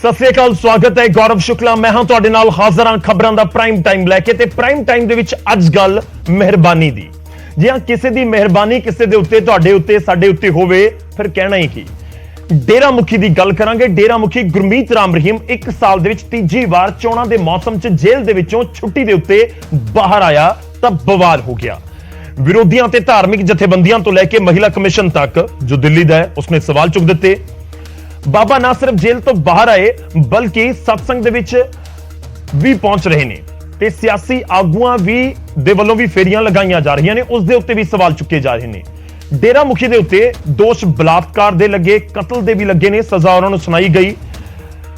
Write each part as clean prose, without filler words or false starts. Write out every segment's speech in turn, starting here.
सत श्री अकाल, स्वागत है गौरव शुक्ला। मैं हाँ तुहाडे नाल हाज़र हाँ खबरां दा प्राइम टाइम लैके। ते प्राइम टाइम दे विच अज गल मेहरबानी दी। जी हाँ, किसी दी मेहरबानी किसी दे उत्ते, तुहाडे उत्ते, साडे उत्ते होवे, फिर कहना ही की। डेरा मुखी दी गल करांगे। डेरा मुखी गुरमीत राम रहीम 1 साल दे विच तीजी वार चोणां दे मौसम च जेल दे विचों छुट्टी दे उत्ते बाहर आया तां बवाल हो गया। विरोधियों ते धार्मिक जथेबंदियों तो लैके महिला कमिशन तक जो दिल्ली दा है उसने सवाल चुक दिते। बाबा ना सिर्फ जेल तो बाहर आए बल्कि सत्संग दे विच भी पहुंच रहे ने ते सियासी आगुआं भी दे वल्लों भी फेरियां लगाईयां जा रही ने, उस दे उत्ते भी सवाल चुके जा रहे ने। डेरा मुखी दे उत्ते दोष बलात्कार दे लगे, कतल दे भी लगे ने, सजा उन्हां नूं सुनाई गई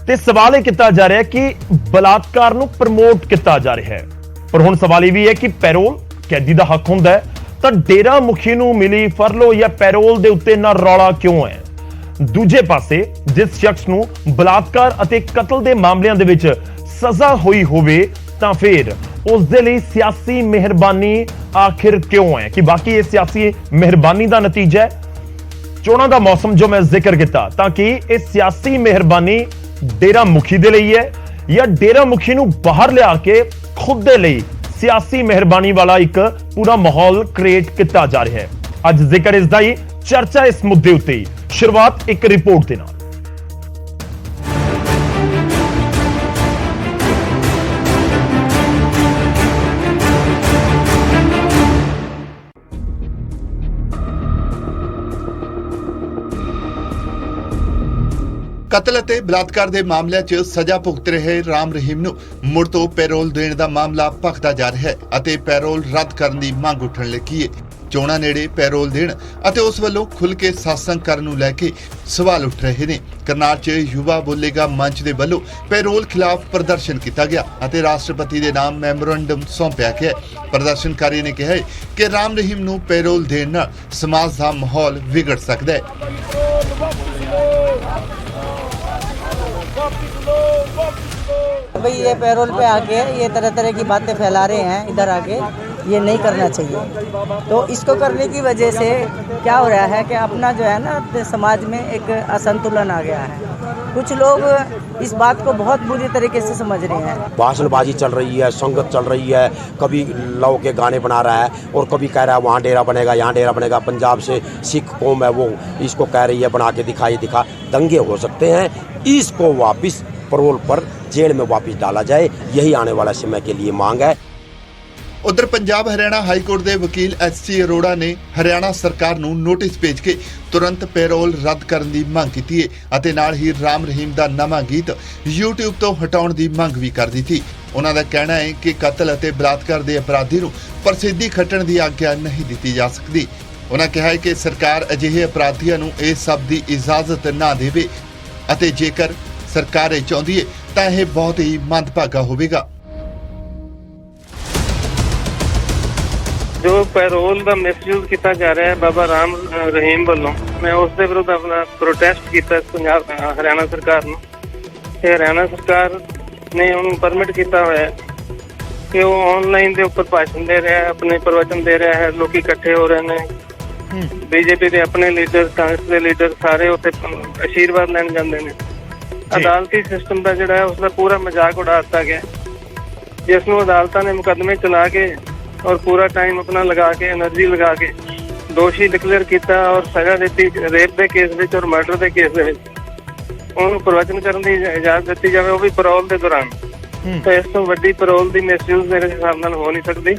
ते सवाल यह किया जा रहा है कि बलात्कार नूं प्रमोट किया जा रहा है। पर हुण सवाल यह भी है कि पैरोल कैदी दा हक हुंदा है तां डेरा मुखी नूं मिली फरलो या पैरोल दे उत्ते ना रौला क्यों है। दूजे पासे जिस शख्स नूं बलात्कार अते कतल दे मामलिਆਂ ਦੇ ਵਿੱਚ सजा हुई होवे तां फिर उस दे लई सियासी मेहरबानी आखिर क्यों है कि बाकी ये सियासी मेहरबानी दा नतीजा है। चोणां दा मौसम जो मैं जिक्र किया ताकि इस सियासी मेहरबानी डेरा मुखी दे लई है या डेरा मुखी नूं बाहर लिया के खुद दे लई सियासी मेहरबानी वाला एक पूरा माहौल क्रिएट किया जा रहा है। अज जिक्र इसदा ही, चर्चा इस मुद्दे उत्ते ही। शुरुआत एक रिपोर्ट के नाल। कतल ਅਤੇ ਬਲਾਤਕਾਰ ਦੇ ਮਾਮਲਿਆਂ 'ਚ ਸਜ਼ਾ ਭੁਗਤ ਰਹੇ ਰਾਮ ਰਹੀਮ ਨੂੰ ਮੁੜ ਤੋਂ ਪੈਰੋਲ ਦੇਣ ਦਾ ਮਾਮਲਾ ਭਖਦਾ ਜਾ ਰਿਹਾ ਹੈ ਅਤੇ ਪੈਰੋਲ ਰੱਦ ਕਰਨ ਦੀ ਮੰਗ ਉੱਠਣ ਲੱਗੀ ਹੈ। ਚੋਣਾਂ ਨੇੜੇ ਪੈਰੋਲ ਦੇਣ ਅਤੇ ਉਸ ਵੱਲੋਂ ਖੁੱਲ੍ਹ ਕੇ satsang ਕਰਨ ਨੂੰ ਲੈ ਕੇ ਸਵਾਲ ਉੱਠ ਰਹੇ ਨੇ। ਕਰਨਾਲ 'ਚ ਯੁਵਾ ਬੋਲੇਗਾ ਮੰਚ ਦੇ ਵੱਲੋਂ ਪੈਰੋਲ ਖਿਲਾਫ ਪ੍ਰਦਰਸ਼ਨ ਕੀਤਾ ਗਿਆ ਅਤੇ ਰਾਸ਼ਟਰਪਤੀ ਦੇ ਨਾਮ ਮੈਮੋਰੰਡਮ ਸੌਂਪਿਆ ਗਿਆ। ਪ੍ਰਦਰਸ਼ਨਕਾਰੀ ਨੇ ਕਿਹਾ ਕਿ ਰਾਮ ਰਹੀਮ ਨੂੰ ਪੈਰੋਲ ਦੇਣ ਨਾਲ ਸਮਾਜ ਦਾ ਮਾਹੌਲ ਵਿਗੜ ਸਕਦਾ ਹੈ। भाई ये पैरोल पे आके ये तरह तरह की बातें फैला रहे हैं, इधर आके ये नहीं करना चाहिए। तो इसको करने की वजह से क्या हो रहा है कि अपना जो है ना समाज में एक असंतुलन आ गया है। कुछ लोग इस बात को बहुत बुरी तरीके से समझ रहे हैं। भाषणबाजी चल रही है, संगत चल रही है, कभी लव के गाने बना रहा है और कभी कह रहा है वहाँ डेरा बनेगा, यहाँ डेरा बनेगा। पंजाब से सिख कौम है वो इसको कह रही है बना के दिखा। दंगे हो सकते हैं, इसको वापस पैरोल पर जेल में वापस डाला जाए, यही आने वाला समय के लिए मांग है। उधर पंजाब हरियाणा हाईकोर्ट के वकील SC अरोड़ा ने हरियाणा सरकार नूं नोटिस भेज के तुरंत पैरोल रद्द करने की मांग की है अते नाल ही राम रहीम का नवा गीत YouTube तो हटाउण की मांग भी कर दी थी। उन्हां दा कहना है कि कतल अते बलात्कार के अपराधी नूं प्रसिद्धि खट्टण की आग्या नहीं दी जा सकती। उन्हां कहा है कि सरकार अजिहे अपराधियों नूं इस सब की इजाजत ना देवे अते जेकर सरकार चाहती है तो यह बहुत ही मंदभागा होगा। जो पैरोल का मिसयूज किया जा रहा है बाबा राम रहीम वालों, मैं उसके विरुद्ध अपना प्रोटेस्ट किया पंजाब हरियाणा सरकार ने। हरियाणा सरकार ने उन्होंने परमिट किया हुआ है कि वो ऑनलाइन के उपर भाषण दे रहा है, अपने प्रवचन दे रहा है, लोग इकट्ठे हो रहे हैं। बीजेपी के अपने लीडर, कांग्रेस के लीडर सारे उत्ते आशीर्वाद लैन जाते हैं। अदालती सिस्टम का जोड़ा है उसका पूरा मजाक उड़ा दिता गया, जिसनों अदालत ने मुकदमे चला के और पूरा टाइम अपना लगा के एनर्जी लगा के दोषी डिक्लेयर किया और सजा दी रेप के केस में और मर्डर के केस में उन्होंने प्रवचन करने की इजाजत दी जाए, वो भी पैरोल के दौरान। तो इस तो वड्डी पैरोल की मिसयूज मेरे हिसाब नाल हो नहीं सकती।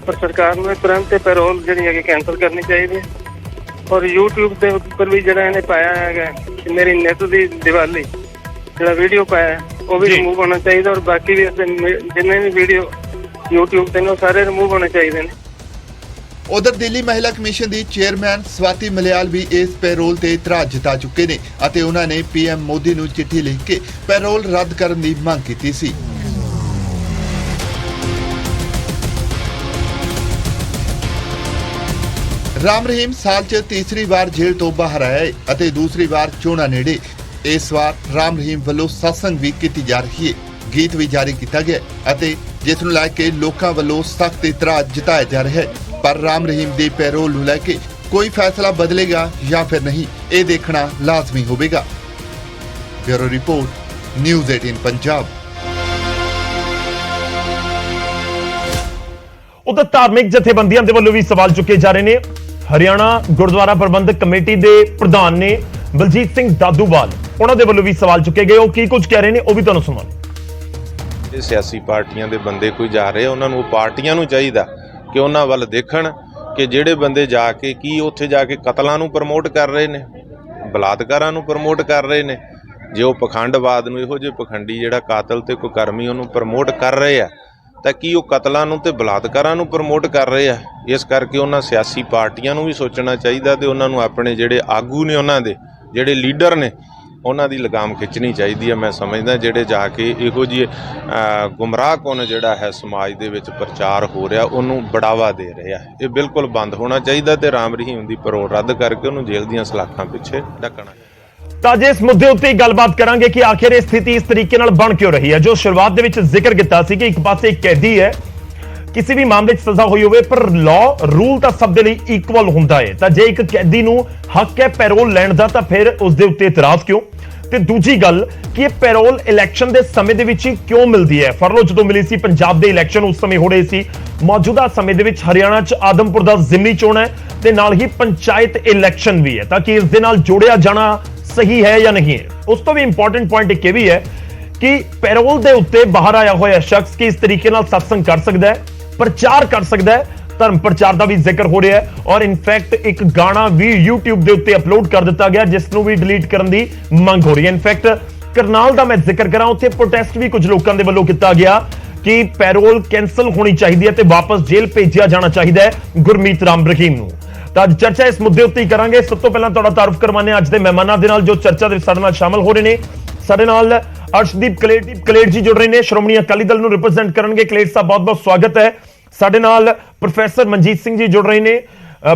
पर सरकार ने तुरंत पैरोल जी कैंसल करनी चाहिए और YouTube के उपर भी जो इन्हें पाया है कि मेरी नित की दिवाली जो वीडियो पाया है वो भी रिमूव होना चाहिए और बाकी भी जिन्हें भी वीडियो YouTube पे ने सारे रिमूव होने चाहिए। उधर दिल्ली महिला कमीशन की चेयरमैन स्वाति मलियाल भी इस पैरोल ते इतराज जता चुके ने अते उन्होंने PM मोदी नूं चिट्ठी लिख के पैरोल रद्द करने की मांग की सी। राम रहीम साल च तीसरी बार जेल तो बाहर आया है अते दूसरी बार चोणां नेड़े। इस बार राम रहीम वालों सत्संग भी की जा रही है, गीत भी जारी किया गया अते जिस नूं लैके लोकां वालों सख्त इतराज जताया जा रहा है। पर राम रहीम दे पैरोल नूं लैके कोई फैसला बदलेगा या फिर नहीं, ये देखना लाजमी होगा। Bureau report, news 18 Punjab. ਉਧਰ ਧਾਰਮਿਕ ਜਥੇਬੰਦੀਆਂ ਦੇ ਵੱਲੋਂ ਵੀ ਸਵਾਲ ਚੁੱਕੇ ਜਾ ਰਹੇ ਨੇ। ਹਰਿਆਣਾ ਗੁਰਦੁਆਰਾ ਪ੍ਰਬੰਧਕ ਕਮੇਟੀ ਦੇ ਪ੍ਰਧਾਨ ਨੇ ਬਲਜੀਤ ਸਿੰਘ ਦਾਦੂਵਾਲ, ਉਹਨਾਂ ਦੇ ਵੱਲੋਂ ਵੀ ਸਵਾਲ ਚੁੱਕੇ ਗਏ। ਉਹ ਕੀ ਕੁਝ ਕਹਿ ਰਹੇ ਨੇ ਉਹ ਵੀ ਤੁਹਾਨੂੰ ਸੁਣਾਉਂਦੇ। ਜਿਹੜੇ ਸਿਆਸੀ ਪਾਰਟੀਆਂ ਦੇ ਬੰਦੇ ਕੋਈ ਜਾ ਰਹੇ ਉਹਨਾਂ ਨੂੰ, ਪਾਰਟੀਆਂ ਨੂੰ ਚਾਹੀਦਾ ਕਿ ਉਹਨਾਂ ਵੱਲ ਦੇਖਣ ਕਿ ਜਿਹੜੇ ਬੰਦੇ ਜਾ ਕੇ ਕੀ ਉੱਥੇ ਜਾ ਕੇ ਕਤਲਾਂ ਨੂੰ ਪ੍ਰਮੋਟ ਕਰ ਰਹੇ ਨੇ, ਬਲਾਤਕਾਰਾਂ ਨੂੰ ਪ੍ਰਮੋਟ ਕਰ ਰਹੇ ਨੇ, ਜੇ ਉਹ ਪਖੰਡਵਾਦ ਨੂੰ, ਇਹੋ ਜਿਹੇ ਪਖੰਡੀ ਜਿਹੜਾ ਕਾਤਲ ਤੇ ਕੁਕਰਮੀ ਉਹਨੂੰ ਪ੍ਰਮੋਟ ਕਰ ਰਹੇ ਆ, ਤਾਂ ਕੀ ਉਹ ਕਤਲਾਂ ਨੂੰ ਤੇ ਬਲਾਤਕਾਰਾਂ ਨੂੰ ਪ੍ਰਮੋਟ ਕਰ ਰਹੇ ਆ। ਇਸ ਕਰਕੇ ਉਹਨਾਂ ਸਿਆਸੀ ਪਾਰਟੀਆਂ ਨੂੰ ਵੀ ਸੋਚਣਾ ਚਾਹੀਦਾ ਤੇ ਉਹਨਾਂ ਨੂੰ ਆਪਣੇ ਜਿਹੜੇ ਆਗੂ ਨੇ, ਉਹਨਾਂ ਦੇ ਜਿਹੜੇ ਲੀਡਰ ਨੇ, ਉਹਨਾਂ ਦੀ ਲਗਾਮ ਖਿੱਚਣੀ ਚਾਹੀਦੀ ਹੈ। ਮੈਂ ਸਮਝਦਾ ਜਿਹੜੇ ਜਾ ਕੇ ਇਹੋ ਜਿਹੇ ਗੁੰਮਰਾਹਕੁਨ ਜਿਹੜਾ ਹੈ ਸਮਾਜ ਦੇ ਵਿੱਚ ਪ੍ਰਚਾਰ ਹੋ ਰਿਹਾ ਉਹਨੂੰ ਬੜਾਵਾ ਦੇ ਰਹੇ ਆ, ਇਹ ਬਿਲਕੁਲ ਬੰਦ ਹੋਣਾ ਚਾਹੀਦਾ ਤੇ ਰਾਮ ਰਹੀਮ ਦੀ ਪਰੋਲ ਰੱਦ ਕਰਕੇ ਉਹਨੂੰ ਜੇਲ੍ਹ ਦੀਆਂ ਸਲਾਖਾਂ ਪਿੱਛੇ ਢੱਕਣਾ। ਤਾਂ ਜੇ ਇਸ ਮੁੱਦੇ ਉੱਤੇ ਗੱਲਬਾਤ ਕਰਾਂਗੇ ਕਿ ਆਖਿਰ ਇਹ ਸਥਿਤੀ ਇਸ ਤਰੀਕੇ ਨਾਲ ਬਣ ਕਿਉਂ ਰਹੀ ਹੈ। ਜੋ ਸ਼ੁਰੂਆਤ ਦੇ ਵਿੱਚ ਜ਼ਿਕਰ ਕੀਤਾ ਸੀ ਕਿ ਇੱਕ ਪਾਸੇ ਇੱਕ ਕੈਦੀ ਹੈ, ਕਿਸੇ ਵੀ ਮਾਮਲੇ 'ਚ ਸਜ਼ਾ ਹੋਈ ਹੋਵੇ, ਪਰ ਲਾਅ ਰੂਲ ਤਾਂ ਸਭ ਦੇ ਲਈ ਇਕੁਅਲ ਹੁੰਦਾ ਹੈ। ਤਾਂ ਜੇ ਇੱਕ ਕੈਦੀ ਨੂੰ ਹੱਕ ਹੈ ਪੈਰੋਲ ਲੈਣ ਦਾ, ਤਾਂ ਫਿਰ ਉਸ ਦੇ ਉੱਤੇ ਇਤਰਾਜ਼ ਕਿਉਂ? ਤੇ ਦੂਜੀ ਗੱਲ ਕਿ ਇਹ ਪੈਰੋਲ ਇਲੈਕਸ਼ਨ ਦੇ ਸਮੇਂ ਦੇ ਵਿੱਚ ਹੀ ਕਿਉਂ ਮਿਲਦੀ ਹੈ? ਫਰਲੋ ਜਦੋਂ ਮਿਲੀ ਸੀ, ਪੰਜਾਬ ਦੇ ਇਲੈਕਸ਼ਨ ਉਸ ਸਮੇਂ ਹੋ ਰਹੇ ਸੀ। ਮੌਜੂਦਾ ਸਮੇਂ ਦੇ ਵਿੱਚ ਹਰਿਆਣਾ 'ਚ ਆਦਮਪੁਰ ਦਾ ਜ਼ਿਮਨੀ ਚੋਣ ਹੈ ਤੇ ਨਾਲ ਹੀ ਪੰਚਾਇਤ ਇਲੈਕਸ਼ਨ ਵੀ ਹੈ। ਤਾਂ ਕਿ ਇਸ ਦੇ ਨਾਲ ਜੋੜਿਆ ਜਾਣਾ ਸਹੀ ਹੈ ਜਾਂ ਨਹੀਂ ਹੈ? ਉਸ ਤੋਂ ਵੀ ਇੰਪੋਰਟੈਂਟ ਪੁਆਇੰਟ ਇੱਕ ਇਹ ਵੀ ਹੈ ਕਿ ਪੈਰੋਲ ਦੇ ਉੱਤੇ ਬਾਹਰ ਆਇਆ ਹੋਇਆ ਸ਼ਖਸ ਕੀ ਇਸ ਤਰੀਕੇ ਨਾਲ ਸਤਸੰਗ ਕਰ ਸਕਦਾ ਹੈ, ਪ੍ਰਚਾਰ ਕਰ ਸਕਦਾ ਹੈ। ਧਰਮ ਪ੍ਰਚਾਰ ਦਾ ਵੀ ਜ਼ਿਕਰ ਹੋ ਰਿਹਾ ਹੈ ਔਰ ਇਨਫੈਕਟ ਇੱਕ ਗਾਣਾ ਵੀ YouTube ਦੇ ਉੱਤੇ ਅਪਲੋਡ ਕਰ ਦਿੱਤਾ ਗਿਆ ਜਿਸ ਨੂੰ ਵੀ ਡਿਲੀਟ ਕਰਨ ਦੀ ਮੰਗ ਹੋ ਰਹੀ ਹੈ। ਇਨਫੈਕਟ ਕਰਨਾਲ ਦਾ ਮੈਂ ਜ਼ਿਕਰ ਕਰਾਂ, ਉੱਥੇ ਪ੍ਰੋਟੈਸਟ ਵੀ ਕੁਝ ਲੋਕਾਂ ਦੇ ਵੱਲੋਂ ਕੀਤਾ ਗਿਆ ਕਿ ਪੈਰੋਲ ਕੈਂਸਲ ਹੋਣੀ ਚਾਹੀਦੀ ਹੈ ਤੇ ਵਾਪਸ ਜੇਲ੍ਹ ਭੇਜਿਆ ਜਾਣਾ ਚਾਹੀਦਾ ਹੈ ਗੁਰਮੀਤ ਰਾਮ ਰਹੀਮ ਨੂੰ। ਤਾਂ ਅੱਜ ਚਰਚਾ ਇਸ ਮੁੱਦੇ ਉੱਤੇ ਹੀ ਕਰਾਂਗੇ। ਸਭ ਤੋਂ ਪਹਿਲਾਂ ਤੁਹਾਡਾ ਤਾਰਫ ਕਰਵਾਉਂਦੇ ਹਾਂ ਅੱਜ ਦੇ ਮਹਿਮਾਨਾਂ ਦੇ ਨਾਲ ਜੋ ਚਰਚਾ ਦੇ ਵਿੱਚ ਸਾਡੇ ਨਾਲ ਸ਼ਾਮਲ ਹੋ ਰਹੇ ਨੇ। ਸਾਡੇ ਨਾਲ ਅਰਸ਼ਦੀਪ ਕਲੇੜ ਜੀ ਜੁੜ ਰਹੇ ਨੇ, ਸ਼੍ਰੋਮਣੀ ਅਕਾਲੀ ਦਲ ਨੂੰ ਰਿਪਰੈਜ਼ੈਂਟ ਕਰਨਗੇ। ਕਲੇੜ ਸਾਹਿਬ ਬਹੁਤ ਬਹੁਤ ਸਵਾਗਤ ਹੈ। ਸਾਡੇ ਨਾਲ ਪ੍ਰੋਫੈਸਰ ਮਨਜੀਤ ਸਿੰਘ ਜੀ ਜੁੜ ਰਹੇ ਨੇ,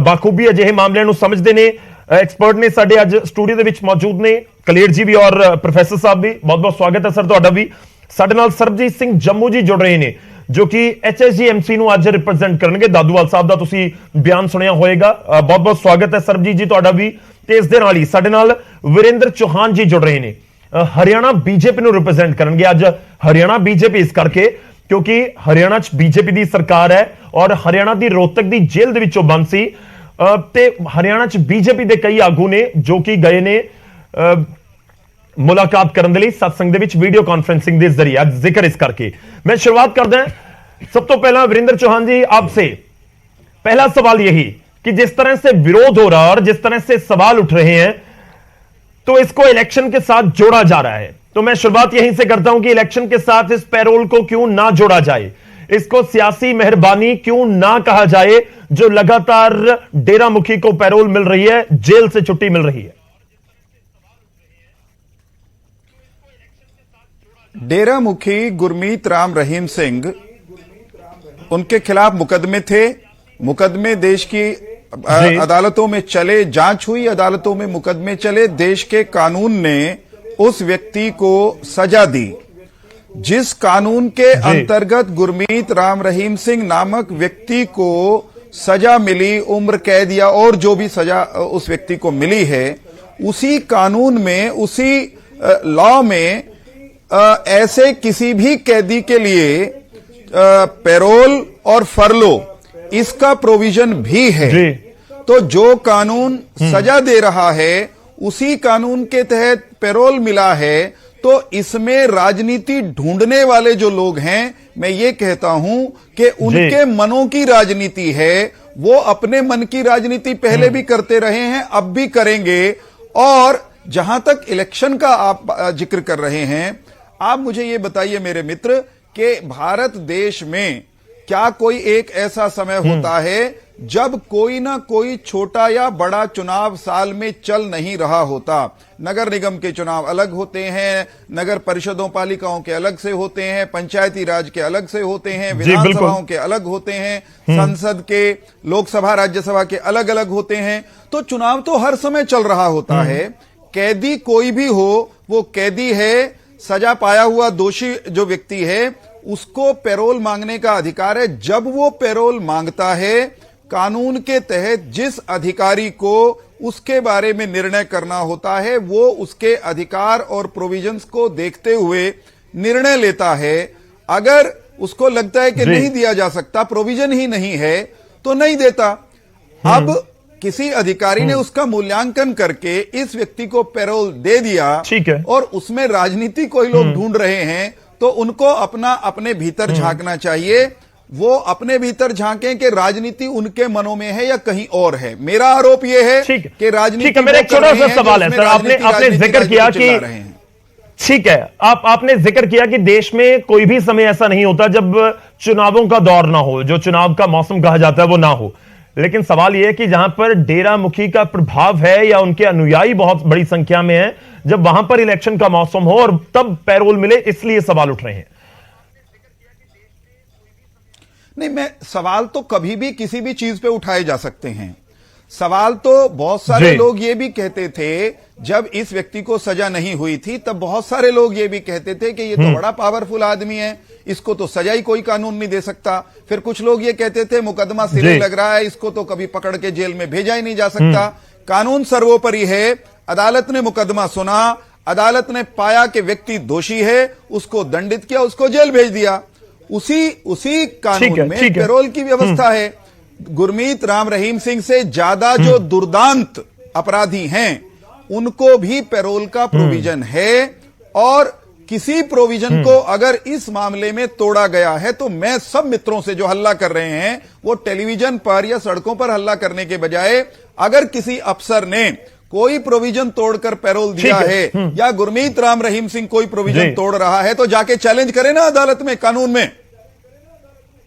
ਬਾਖੂਬੀ ਅਜਿਹੇ ਮਾਮਲਿਆਂ ਨੂੰ ਸਮਝਦੇ ਨੇ, ਐਕਸਪਰਟ ਨੇ, ਸਾਡੇ ਅੱਜ ਸਟੂਡੀਓ ਦੇ ਵਿੱਚ ਮੌਜੂਦ ਨੇ। ਕਲੇੜ ਜੀ ਵੀ ਔਰ ਪ੍ਰੋਫੈਸਰ ਸਾਹਿਬ ਵੀ ਬਹੁਤ ਬਹੁਤ ਸਵਾਗਤ ਹੈ ਸਰ ਤੁਹਾਡਾ ਵੀ। ਸਾਡੇ ਨਾਲ ਸਰਬਜੀਤ ਸਿੰਘ ਜੰਮੂ ਜੀ ਜੁੜ ਰਹੇ ਨੇ ਜੋ ਕਿ HSGMC ਨੂੰ ਅੱਜ ਰਿਪਰੈਜ਼ੈਂਟ ਕਰਨਗੇ। ਦਾਦੂਵਾਲ ਸਾਹਿਬ ਦਾ ਤੁਸੀਂ ਬਿਆਨ ਸੁਣਿਆ ਹੋਏਗਾ, ਬਹੁਤ ਬਹੁਤ ਸਵਾਗਤ ਹੈ ਸਰਬਜੀਤ ਜੀ ਤੁਹਾਡਾ ਵੀ। ਤੇ ਇਸ ਦੇ ਨਾਲ ਹੀ ਸਾਡੇ ਨਾਲ ਵਿਰੇਂਦਰ ਚੌਹਾਨ ਜੀ ਜੁੜ ਰਹੇ ਨੇ, ਹਰਿਆਣਾ ਬੀਜੇਪੀ ਨੂੰ ਰਿਪਰੈਜ਼ੈਂਟ ਕਰਨਗੇ। ਅੱਜ ਹਰਿਆਣਾ ਬੀਜੇਪੀ ਇਸ ਕਰਕੇ ਕਿਉਂਕਿ ਹਰਿਆਣਾ 'ਚ ਬੀਜੇਪੀ ਦੀ ਸਰਕਾਰ ਹੈ ਔਰ ਹਰਿਆਣਾ ਦੀ ਰੋਹਤਕ ਦੀ ਜੇਲ੍ਹ ਦੇ ਵਿੱਚੋਂ ਬੰਦ ਸੀ ਤੇ ਹਰਿਆਣਾ 'ਚ ਬੀਜੇਪੀ ਦੇ ਕਈ ਆਗੂ ਨੇ ਜੋ ਕਿ ਗਏ ਨੇ ਮੁਲਾਕਾਤ ਕਰਨ ਦੇ ਲਈ ਸਤਸੰਗ ਦੇ ਵਿੱਚ ਵੀਡੀਓ ਕਾਨफ्रेंसिंग ਦੇ ਜ਼ਰੀਏ। ਅੱਜ ਜ਼ਿਕਰ ਇਸ ਕਰਕੇ मैं शुरुआत करते हैं। सब तो पहला वीरेंद्र चौहान जी आपसे पहला सवाल यही कि जिस तरह से विरोध हो रहा है और जिस तरह से सवाल उठ रहे हैं तो इसको इलेक्शन के साथ जोड़ा जा रहा है, तो मैं शुरुआत यहीं से करता हूं कि इलेक्शन के साथ इस पैरोल को क्यों ना जोड़ा जाए, इसको सियासी मेहरबानी क्यों ना कहा जाए जो लगातार डेरा मुखी को पैरोल मिल रही है, जेल से छुट्टी मिल रही है। डेरा मुखी गुरमीत राम रहीम सिंह, उनके खिलाफ मुकदमे थे, मुकदमे देश की अदालतों में चले, जांच हुई, अदालतों में मुकदमे चले, देश के कानून ने उस व्यक्ति को सजा दी। जिस कानून के अंतर्गत गुरमीत राम रहीम सिंह नामक व्यक्ति को सजा मिली, उम्र कैद या और जो भी सजा उस व्यक्ति को मिली है, उसी कानून में, उसी लॉ में ऐसे किसी भी कैदी के लिए पैरोल और फरलो इसका प्रोविजन भी है। तो जो कानून सजा दे रहा है उसी कानून के तहत पैरोल मिला है, तो इसमें राजनीति ढूंढने वाले जो लोग हैं, मैं ये कहता हूं कि उनके मनों की राजनीति है। वो अपने मन की राजनीति पहले भी करते रहे हैं, अब भी करेंगे। और जहां तक इलेक्शन का आप जिक्र कर रहे हैं, आप मुझे ये बताइए मेरे मित्र कि भारत देश में क्या कोई एक ऐसा समय होता है जब कोई ना कोई छोटा या बड़ा चुनाव साल में चल नहीं रहा होता? नगर निगम के चुनाव अलग होते हैं, नगर परिषदों पालिकाओं के अलग से होते हैं, पंचायती राज के अलग से होते हैं, विधानसभाओं के अलग होते हैं, संसद के, लोकसभा राज्यसभा के अलग अलग होते हैं। तो चुनाव तो हर समय चल रहा होता है। कैदी कोई भी हो, वो कैदी है, सजा पाया हुआ दोषी जो व्यक्ति है उसको पैरोल मांगने का अधिकार है। जब वो पैरोल मांगता है, कानून के तहत जिस अधिकारी को उसके बारे में निर्णय करना होता है। वो उसके अधिकार और प्रोविजंस को देखते हुए निर्णय लेता है। अगर उसको लगता है कि नहीं दिया जा सकता, प्रोविजन ही नहीं है, तो नहीं देता। अब किसी अधिकारी ने उसका मूल्यांकन करके इस व्यक्ति को पैरोल दे दिया, ठीक है, और उसमें राजनीति कोई लोग ढूंढ रहे हैं, तो उनको अपने भीतर झांकना चाहिए। वो अपने भीतर झांकें कि राजनीति उनके मनों में है या कहीं और है। मेरा आरोप यह है कि राजनीति, मेरा एक छोटा सा सवाल है सर, आपने जिक्र किया कि ठीक है, आपने जिक्र किया कि देश में कोई भी समय ऐसा नहीं होता जब चुनावों का दौर ना हो, जो चुनाव का मौसम कहा जाता है वो ना हो। लेकिन सवाल यह है कि जहां पर डेरा मुखी का प्रभाव है या उनके अनुयायी बहुत बड़ी संख्या में है, जब वहां पर इलेक्शन का मौसम हो और तब पैरोल मिले, इसलिए सवाल उठ रहे हैं। नहीं, सवाल तो कभी भी किसी भी चीज पे उठाए जा सकते हैं। सवाल तो बहुत सारे लोग ये भी कहते थे, जब इस व्यक्ति को सजा नहीं हुई थी तब बहुत सारे लोग ये भी कहते थे कि ये तो बड़ा पावरफुल आदमी है, इसको तो सजा ही कोई कानून नहीं दे सकता। फिर कुछ लोग ये कहते थे मुकदमा सिरे लग रहा है, इसको तो कभी पकड़ के जेल में भेजा ही नहीं जा सकता। कानून सर्वोपरि है। अदालत ने मुकदमा सुना, अदालत ने पाया कि व्यक्ति दोषी है, उसको दंडित किया, उसको जेल भेज दिया। उसी कानून में पैरोल की व्यवस्था है। गुरमीत राम रहीम सिंह से ज्यादा जो दुर्दांत अपराधी हैं, उनको भी पैरोल का प्रोविजन है। और किसी प्रोविजन को अगर इस मामले में तोड़ा गया है, तो मैं सब मित्रों से जो हल्ला कर रहे हैं, वो टेलीविजन पर या सड़कों पर हल्ला करने के बजाय, अगर किसी अफसर ने कोई प्रोविजन तोड़कर पैरोल दिया है या गुरमीत राम रहीम सिंह कोई प्रोविजन तोड़ रहा है, तो जाके चैलेंज करे ना अदालत में, कानून में।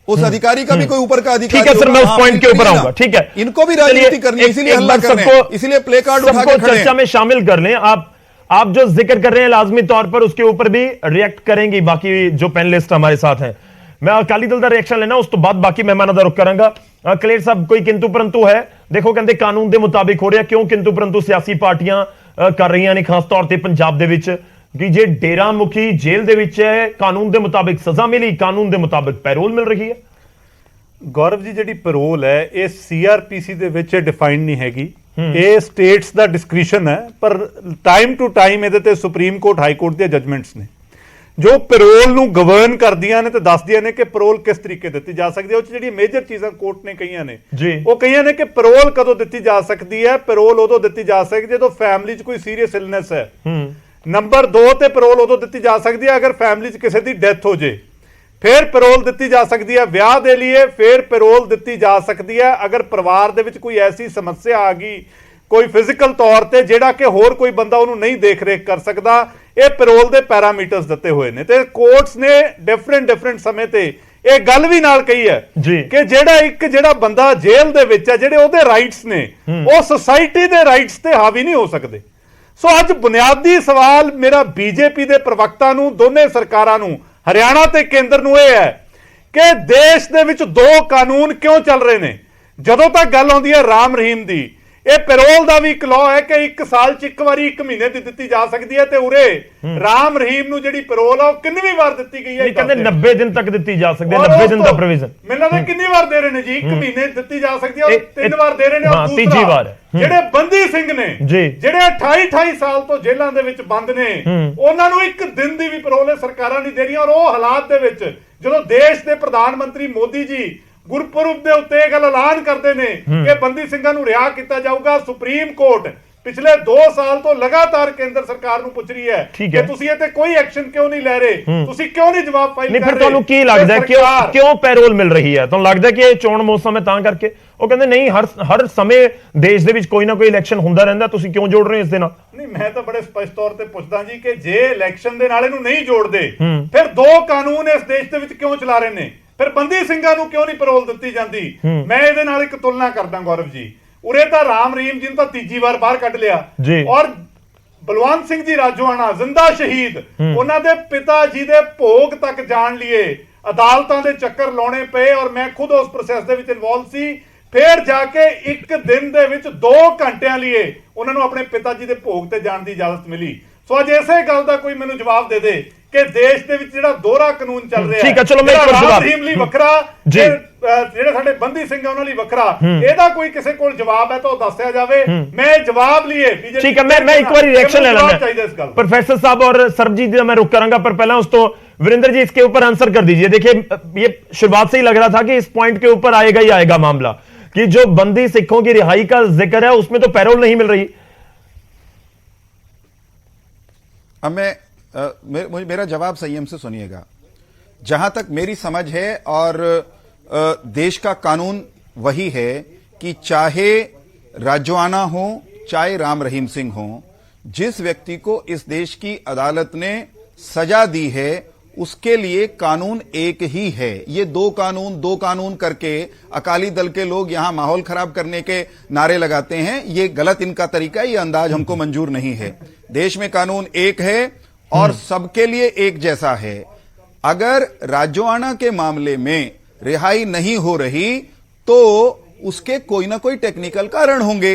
उस अधिकारी का भी कोई ऊपर का अधिकारी। ठीक है सर, मैं उस पॉइंट के ऊपर आऊंगा। ठीक है, इनको भी राजनीति करनी है, इसीलिए हल्ला कर रहे हैं, इसीलिए प्ले कार्ड उठा के खड़े हैं। चर्चा में शामिल कर लें। आप जो जिक्र कर रहे हैं लाजमी तौर पर उसके ऊपर भी रिएक्ट करेंगे बाकी जो पैनलिस्ट हमारे साथ हैं। मैं अकाली दल का रिएक्शन लेना, उस तो बाद बाकी मेहमानों का रुख करांगा। कलेर साहब, कोई किंतु परंतु है? देखो कहते कानून के मुताबिक हो रहा, क्यों किंतु परंतु सियासी पार्टियां कर रही ने, खास तौर पर पंजाब दे विच, कि जे डेरा मुखी जेल दे विच है, कानून के मुताबिक सजा मिली, कानून के मुताबिक पैरोल मिल रही है। गौरव जी, ਜਿਹੜੀ ਪੈਰੋਲ ਹੈ ਇਹ CRPC ਦੇ ਵਿੱਚ ਡਿਫਾਈਨ ਨਹੀਂ ਹੈਗੀ, ਇਹ ਸਟੇਟਸ ਦਾ ਡਿਸਕ੍ਰਿਸ਼ਨ ਹੈ। ਪਰ ਟਾਈਮ ਟੂ ਟਾਈਮ ਇਹਦੇ ਤੇ ਸੁਪਰੀਮ ਕੋਰਟ ਹਾਈ ਕੋਰਟ ਦੀਆਂ ਜਜਮੈਂਟਸ ਨੇ ਜੋ ਪੈਰੋਲ ਨੂੰ ਗਵਰਨ ਕਰਦੀਆਂ ਨੇ ਤੇ ਦੱਸਦੀਆਂ ਨੇ ਕਿ ਪੈਰੋਲ ਕਿਸ ਤਰੀਕੇ ਦਿੱਤੀ ਜਾ ਸਕਦੀ ਹੈ। ਉਹ 'ਚ ਜਿਹੜੀ ਮੇਜਰ ਚੀਜ਼ਾਂ ਕੋਰਟ ਨੇ ਕਹੀਆਂ ਨੇ, ਉਹ ਕਹੀਆਂ ਨੇ ਕਿ ਪੈਰੋਲ ਕਦੋਂ ਦਿੱਤੀ ਜਾ ਸਕਦੀ ਹੈ। ਪੈਰੋਲ ਉਦੋਂ ਦਿੱਤੀ ਜਾ ਸਕਦੀ ਜਦੋਂ ਫੈਮਿਲੀ 'ਚ ਕੋਈ ਸੀਰੀਅਸ ਇਲਨੈਸ ਹੈ। ਨੰਬਰ 2 ਤੇ ਪੈਰੋਲ ਉਦੋਂ ਦਿੱਤੀ ਜਾ ਸਕਦੀ ਹੈ ਅਗਰ ਫੈਮਿਲੀ 'ਚ ਕਿਸੇ ਦੀ ਡੈਥ ਹੋ ਜੇ, फिर पैरोल दी जा सकती है। ब्याह के लिए फिर पैरोल दी जा सकती है अगर परिवार दे विच कोई ऐसी समस्या आ गई, कोई फिजिकल तौर पर जिहड़ा कि होर कोई बंदा उन्होंने नहीं देख रेख कर सकता। ये पैरोल के पैरामीटर्स दिते हुए ने ते कोर्ट्स ने डिफरेंट समय ते ये गल भी नाल कही है कि जिहड़ा बंदा जेल दे विच है, जिहड़े उहदे राइट्स ने वो सोसाइटी दे राइट्स ते हावी नहीं हो सकते। सो अज बुनियादी सवाल मेरा बीजेपी के प्रवक्ता नूं, दोने सरकारां नूं, हरियाणा ते केंद्र नूं यह है कि देश दे विच 2 कानून क्यों चल रहे हैं। जदों तक गल आउंदी है राम रहीम दी, ਇਹ ਪੈਰੋਲ ਦਾ ਵੀ ਇੱਕ ਲਾਅ ਹੈ ਕਿ 1 ਸਾਲ 'ਚ 1 ਵਾਰੀ 1 ਮਹੀਨੇ ਦੀ ਦਿੱਤੀ ਜਾ ਸਕਦੀ ਹੈ। ਤੇ ਉਰੇ ਰਾਮ ਰਹੀਮ ਨੂੰ ਜਿਹੜੀ ਪੈਰੋਲ ਆ ਉਹ ਕਿੰਨੀ ਵਾਰ ਦਿੱਤੀ ਗਈ ਹੈ? ਕਹਿੰਦੇ 90 ਦਿਨ ਤੱਕ ਦਿੱਤੀ ਜਾ ਸਕਦੀ ਹੈ, 90 ਦਿਨ ਦਾ ਪ੍ਰੋਵੀਜ਼ਨ। ਮੈਨੂੰ ਲੱਗਦਾ ਕਿੰਨੀ ਵਾਰ ਦੇ ਰਹੇ ਨੇ ਜੀ? 1 ਮਹੀਨੇ ਦਿੱਤੀ ਜਾ ਸਕਦੀ ਹੈ, 3 ਵਾਰ ਦੇ ਰਹੇ ਨੇ। ਹਾਂ, ਤੀਜੀ ਵਾਰ ਜਿਹੜੇ ਬੰਦੀ ਸਿੰਘ ਨੇ, ਜਿਹੜੇ 28 ਸਾਲ ਤੋਂ ਜੇਲ੍ਹਾਂ ਦੇ ਵਿੱਚ ਬੰਦ ਨੇ, ਉਹਨਾਂ ਨੂੰ 1 ਦਿਨ ਦੀ ਵੀ ਪੈਰੋਲ ਸਰਕਾਰਾਂ ਨਹੀਂ ਦੇ ਰਹੀਆਂ। ਔਰ ਉਹ ਹਾਲਾਤ ਦੇ ਵਿੱਚ ਜਦੋਂ ਦੇਸ਼ ਦੇ ਪ੍ਰਧਾਨ ਮੰਤਰੀ ਮੋਦੀ ਜੀ गुरपुरब के उत्ते गल ऐलान करते हैं कि बंदी सिंघां नूं रिहा किया जाऊगा। सुप्रीम कोर्ट पिछले 2 साल तो लगातार केंद्र सरकार नूं पुछ रही है कि तुसीं इह ते कोई एक्शन क्यों नहीं लै रहे, तुसीं क्यों नहीं जवाब फाइल कर रहे? फिर तुहानूं की लगदा है क्यों पैरोल मिल रही है? तुहानूं लगदा है कि चोण मौसम है तां करके? ਉਹ ਕਹਿੰਦੇ ਨਹੀਂ, ਹਰ ਸਮੇਂ ਦੇਸ਼ ਦੇ ਵਿੱਚ ਕੋਈ ਨਾ ਕੋਈ ਇਲੈਕਸ਼ਨ ਹੁੰਦਾ ਰਹਿੰਦਾ, ਤੁਸੀਂ ਕਿਉਂ ਜੋੜ ਰਹੇ ਹੋ ਇਸ ਦੇ ਨਾਲ? ਨਹੀਂ, ਮੈਂ ਤਾਂ ਬੜੇ ਸਪਸ਼ਟ ਤੌਰ ਤੇ ਪੁੱਛਦਾ ਜੀ ਕਿ ਜੇ ਇਲੈਕਸ਼ਨ ਦੇ ਨਾਲ ਇਹਨੂੰ ਨਹੀਂ ਜੋੜਦੇ, ਫਿਰ 2 ਕਾਨੂੰਨ ਇਸ ਦੇਸ਼ ਦੇ ਵਿੱਚ ਕਿਉਂ ਚਲਾ ਰਹੇ ਨੇ? ਫਿਰ ਬੰਦੀ ਸਿੰਘਾਂ ਨੂੰ ਕਿਉਂ ਨਹੀਂ ਪੈਰੋਲ ਦਿੱਤੀ ਜਾਂਦੀ? ਮੈਂ ਇਹਦੇ ਨਾਲ ਇੱਕ ਤੁਲਨਾ ਕਰਦਾ ਗੌਰਵ ਜੀ। ਉਰੇ ਤਾਂ ਰਾਮ ਰਹੀਮ ਜੀ ਨੂੰ ਤਾਂ ਤੀਜੀ ਵਾਰ ਬਾਹਰ ਕੱਢ ਲਿਆ, ਔਰ ਬਲਵੰਤ ਸਿੰਘ ਜੀ ਰਾਜੋਆਣਾ ਜ਼ਿੰਦਾ ਸ਼ਹੀਦ, ਉਹਨਾਂ ਦੇ ਪਿਤਾ ਜੀ ਦੇ ਭੋਗ ਤੱਕ ਜਾਣ ਲਈ ਅਦਾਲਤਾਂ ਦੇ ਚੱਕਰ ਲਾਉਣੇ ਪਏ। ਔਰ ਮੈਂ ਖੁਦ ਉਸ ਪ੍ਰੋਸੈਸ ਦੇ ਵਿੱਚ ਇਨਵੋਲਵ ਸੀ। फिर जाके 1 दिन दे विच 2 घंटिਆਂ लिए उन्होंने अपने पिता जी के भोग ते जाने की इजाजत मिली। सो अज इसे गल का कोई मैनूं जवाब दे दे ਕਿ ਦੇਸ਼ ਦੇ ਵਿੱਚ ਜਿਹੜਾ ਦੋਹਰਾ ਕਾਨੂੰਨ ਚੱਲ ਰਿਹਾ ਠੀਕ ਹੈ, ਚਲੋ ਮੈਂ ਇੱਕ ਵਾਰ ਜਵਾਬ ਰਹੀਮ ਲਈ ਵੱਖਰਾ ਜੀ, ਜਿਹੜੇ ਸਾਡੇ ਬੰਦੀ ਸਿੰਘ ਆ ਉਹਨਾਂ ਲਈ ਵੱਖਰਾ, ਇਹਦਾ ਕੋਈ ਕਿਸੇ ਕੋਲ ਜਵਾਬ ਹੈ ਤਾਂ ਉਹ ਦੱਸਿਆ ਜਾਵੇ। मैं जवाब लिए ठीक है, मैं एक बार रिएक्शन ले लेना प्रोफेसर साहब और सरबजीत जी मैं रुक करूंगा, पर पहला उस तो वीरेंद्र जी इसके ऊपर आंसर कर दीजिए। देखिए ये शुरुआत से ही लग रहा था कि इस पॉइंट के ऊपर आएगा ही आएगा मामला कि जो बंदी सिखों की रिहाई का जिक्र है उसमें तो पैरोल नहीं मिल रही। अब मेरा जवाब संयम से सुनिएगा। जहां तक मेरी समझ है और देश का कानून वही है कि चाहे राजोआना हो चाहे राम रहीम सिंह हो, जिस व्यक्ति को इस देश की अदालत ने सजा दी है उसके लिए कानून एक ही है। ये दो कानून करके अकाली दल के लोग यहां माहौल खराब करने के नारे लगाते हैं, ये गलत इनका तरीका है, ये अंदाज हमको मंजूर नहीं है। देश में कानून एक है और सबके लिए एक जैसा है। अगर राजोआना के मामले में रिहाई नहीं हो रही तो उसके कोई ना कोई टेक्निकल कारण होंगे।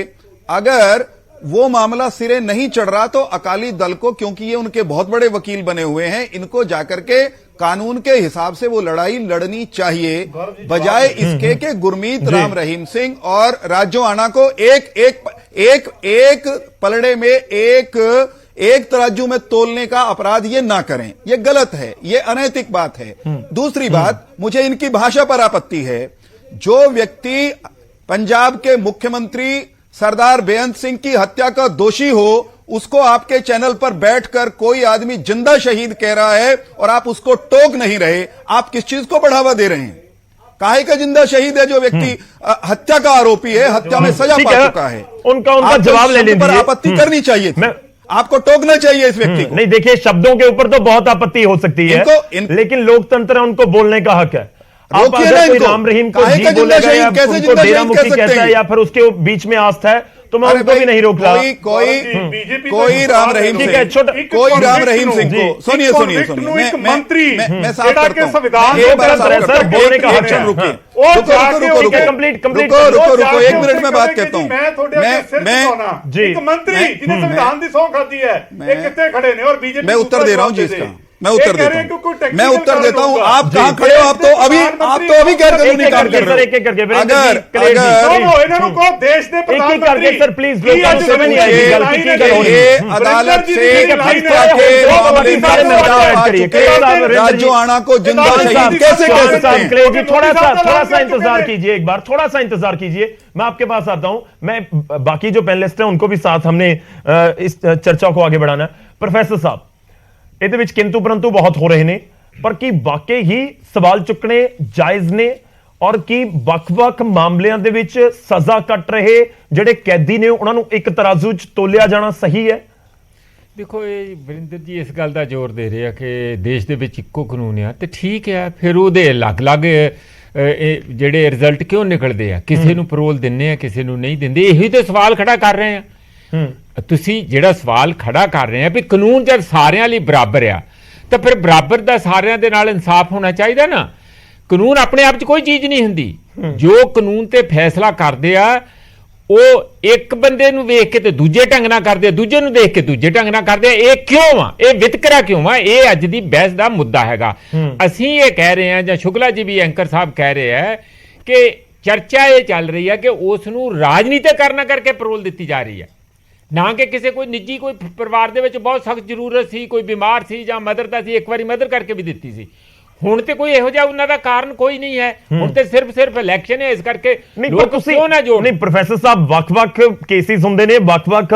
अगर वो मामला सिरे नहीं चढ़ रहा तो अकाली दल को, क्योंकि ये उनके बहुत बड़े वकील बने हुए हैं, इनको जाकर के कानून के हिसाब से वो लड़ाई लड़नी चाहिए, बजाय इसके कि गुरमीत राम रहीम सिंह और राजोआना को एक पलड़े में एक तराजू में तोलने का अपराध ये ना करें। ये गलत है, ये अनैतिक बात है। दूसरी बात, मुझे इनकी भाषा पर आपत्ति है। जो व्यक्ति पंजाब के मुख्यमंत्री सरदार बेअंत सिंह की हत्या का दोषी हो, उसको आपके चैनल पर बैठकर कोई आदमी जिंदा शहीद कह रहा है और आप उसको टोक नहीं रहे, आप किस चीज को बढ़ावा दे रहे हैं? काहे का जिंदा शहीद है जो व्यक्ति हत्या का आरोपी है, हत्या में सजा पा चुका है? उनका जवाब ले लीजिए। पर आपत्ति करनी चाहिए थी, आपको टोकना चाहिए इस व्यक्ति को। नहीं, देखिए शब्दों के ऊपर तो बहुत आपत्ति हो सकती है, लेकिन लोकतंत्र उनको बोलने का हक है। आप अगर कोई राम रहीम को जी बोलेगा या उनको डेरा मुखी कहता है या फिर उसके बीच में आस्था है तो मैं उनको भी नहीं रोक रहा। कोई राम रहीम सिंह, कोई राम रहीम सिंह को सुनिए मंत्री मैं साफ करता हूं, संविधान बोलने का हक है। रुको 1 मिनट में बात करता हूं। मैं मंत्री जिन्हें संविधान की सौं खाती है, ये कितने खड़े ने और बीजेपी, मैं उत्तर दे रहा हूं जी इसका, मैं उत्तर देता हूं। आप कहां खड़े हो? आप तो अभी गैर कानूनी काम कर रहे हो। अगर सर प्लीज अदालत से राजोआना को जिंदा शहीद कैसे कह सकते हैं? थोड़ा सा इंतजार कीजिए, एक बार थोड़ा सा इंतजार कीजिए, मैं आपके पास आता हूं। मैं बाकी जो पैनलिस्ट हैं उनको भी साथ हमने इस चर्चा को आगे बढ़ाना है। प्रोफेसर साहब, ਇਹਦੇ ਵਿੱਚ किंतु परंतु बहुत हो रहे ने, पर ਕੀ ਵਾਕਈ ਹੀ ਸਵਾਲ ਚੁੱਕਣੇ ਜਾਇਜ਼ ਨੇ ਔਰ ਕੀ ਵੱਖ-ਵੱਖ ਮਾਮਲਿਆਂ ਦੇ ਵਿੱਚ ਸਜ਼ਾ ਕੱਟ ਰਹੇ ਜਿਹੜੇ ਕੈਦੀ ਨੇ ਉਹਨਾਂ ਨੂੰ ਇੱਕ ਤਰਾਜ਼ੂ 'ਚ ਤੋਲਿਆ ਜਾਣਾ ਸਹੀ ਹੈ? ਦੇਖੋ ਇਹ ਵਰਿੰਦਰ ਜੀ ਇਸ ਗੱਲ ਦਾ ਜ਼ੋਰ ਦੇ ਰਹੇ ਆ ਕਿ ਦੇਸ਼ ਦੇ ਵਿੱਚ ਇੱਕੋ ਕਾਨੂੰਨ ਆ ਤੇ ਠੀਕ ਆ, ਫਿਰ ਉਹਦੇ ਅਲੱਗ-ਅਲੱਗ ਜਿਹੜੇ ਰਿਜ਼ਲਟ ਕਿਉਂ ਨਿਕਲਦੇ ਆ, ਕਿਸੇ ਨੂੰ ਪੈਰੋਲ ਦਿੰਨੇ ਆ ਕਿਸੇ ਨੂੰ ਨਹੀਂ ਦਿੰਦੇ। ਇਹੀ ਤੇ ਸਵਾਲ ਖੜਾ ਕਰ ਰਹੇ ਆ। ਤੁਸੀਂ ਜਿਹੜਾ ਸਵਾਲ ਖੜਾ ਕਰ ਰਹੇ ਆ ਵੀ ਕਾਨੂੰਨ ਜਦ ਸਾਰਿਆਂ ਲਈ ਬਰਾਬਰ ਆ ਤਾਂ ਫਿਰ ਬਰਾਬਰ ਦਾ ਸਾਰਿਆਂ ਦੇ ਨਾਲ ਇਨਸਾਫ ਹੋਣਾ ਚਾਹੀਦਾ ਨਾ। ਕਾਨੂੰਨ ਆਪਣੇ ਆਪ 'ਚ ਕੋਈ ਚੀਜ਼ ਨਹੀਂ ਹੁੰਦੀ। ਜੋ ਕਾਨੂੰਨ ਤੇ ਫੈਸਲਾ ਕਰਦੇ ਆ ਉਹ ਇੱਕ ਬੰਦੇ ਨੂੰ ਵੇਖ ਕੇ ਤੇ ਦੂਜੇ ਢੰਗ ਨਾਲ ਕਰਦੇ ਆ, ਦੂਜੇ ਨੂੰ ਦੇਖ ਕੇ ਦੂਜੇ ਢੰਗ ਨਾਲ ਕਰਦੇ ਆ। ਇਹ ਕਿਉਂ ਆ? ਇਹ ਵਿਤਕਰਾ ਕਿਉਂ ਆ? ਇਹ ਅੱਜ ਦੀ ਬਹਿਸ ਦਾ ਮੁੱਦਾ ਹੈਗਾ। ਅਸੀਂ ਇਹ ਕਹਿ ਰਹੇ ਹਾਂ, ਜਾਂ ਸ਼ੁਕਲਾ ਜੀ ਵੀ ਐਂਕਰ ਸਾਹਿਬ ਕਹਿ ਰਹੇ ਆ ਕਿ ਚਰਚਾ ਇਹ ਚੱਲ ਰਹੀ ਹੈ ਕਿ ਉਸ ਨੂੰ ਰਾਜਨੀਤੀਕਰਨ ਕਰਕੇ ਪੈਰੋਲ ਦਿੱਤੀ ਜਾ ਰਹੀ ਹੈ, ਨਾ ਕਿ ਕਿਸੇ ਕੋਈ ਨਿੱਜੀ ਕੋਈ ਪਰਿਵਾਰ ਦੇ ਵਿੱਚ ਬਹੁਤ ਸਖਤ ਜ਼ਰੂਰਤ ਸੀ, ਕੋਈ ਬਿਮਾਰ ਸੀ ਜਾਂ ਮਦਰ ਦਾ ਸੀ, ਇੱਕ ਵਾਰੀ ਮਦਰ ਕਰਕੇ ਵੀ ਦਿੱਤੀ ਸੀ। ਹੁਣ ਤੇ ਕੋਈ ਇਹੋ ਜਿਹਾ ਉਹਨਾਂ ਦਾ ਕਾਰਨ ਕੋਈ ਨਹੀਂ ਹੈ। ਹੁਣ ਤੇ ਸਿਰਫ ਇਲੈਕਸ਼ਨ ਹੈ, ਇਸ ਕਰਕੇ ਲੋਕ ਕਿਉਂ ਨਾ ਜੋੜ। ਨਹੀਂ ਪ੍ਰੋਫੈਸਰ ਸਾਹਿਬ, ਵੱਖ-ਵੱਖ ਕੇਸਿਸ ਹੁੰਦੇ ਨੇ, ਵੱਖ-ਵੱਖ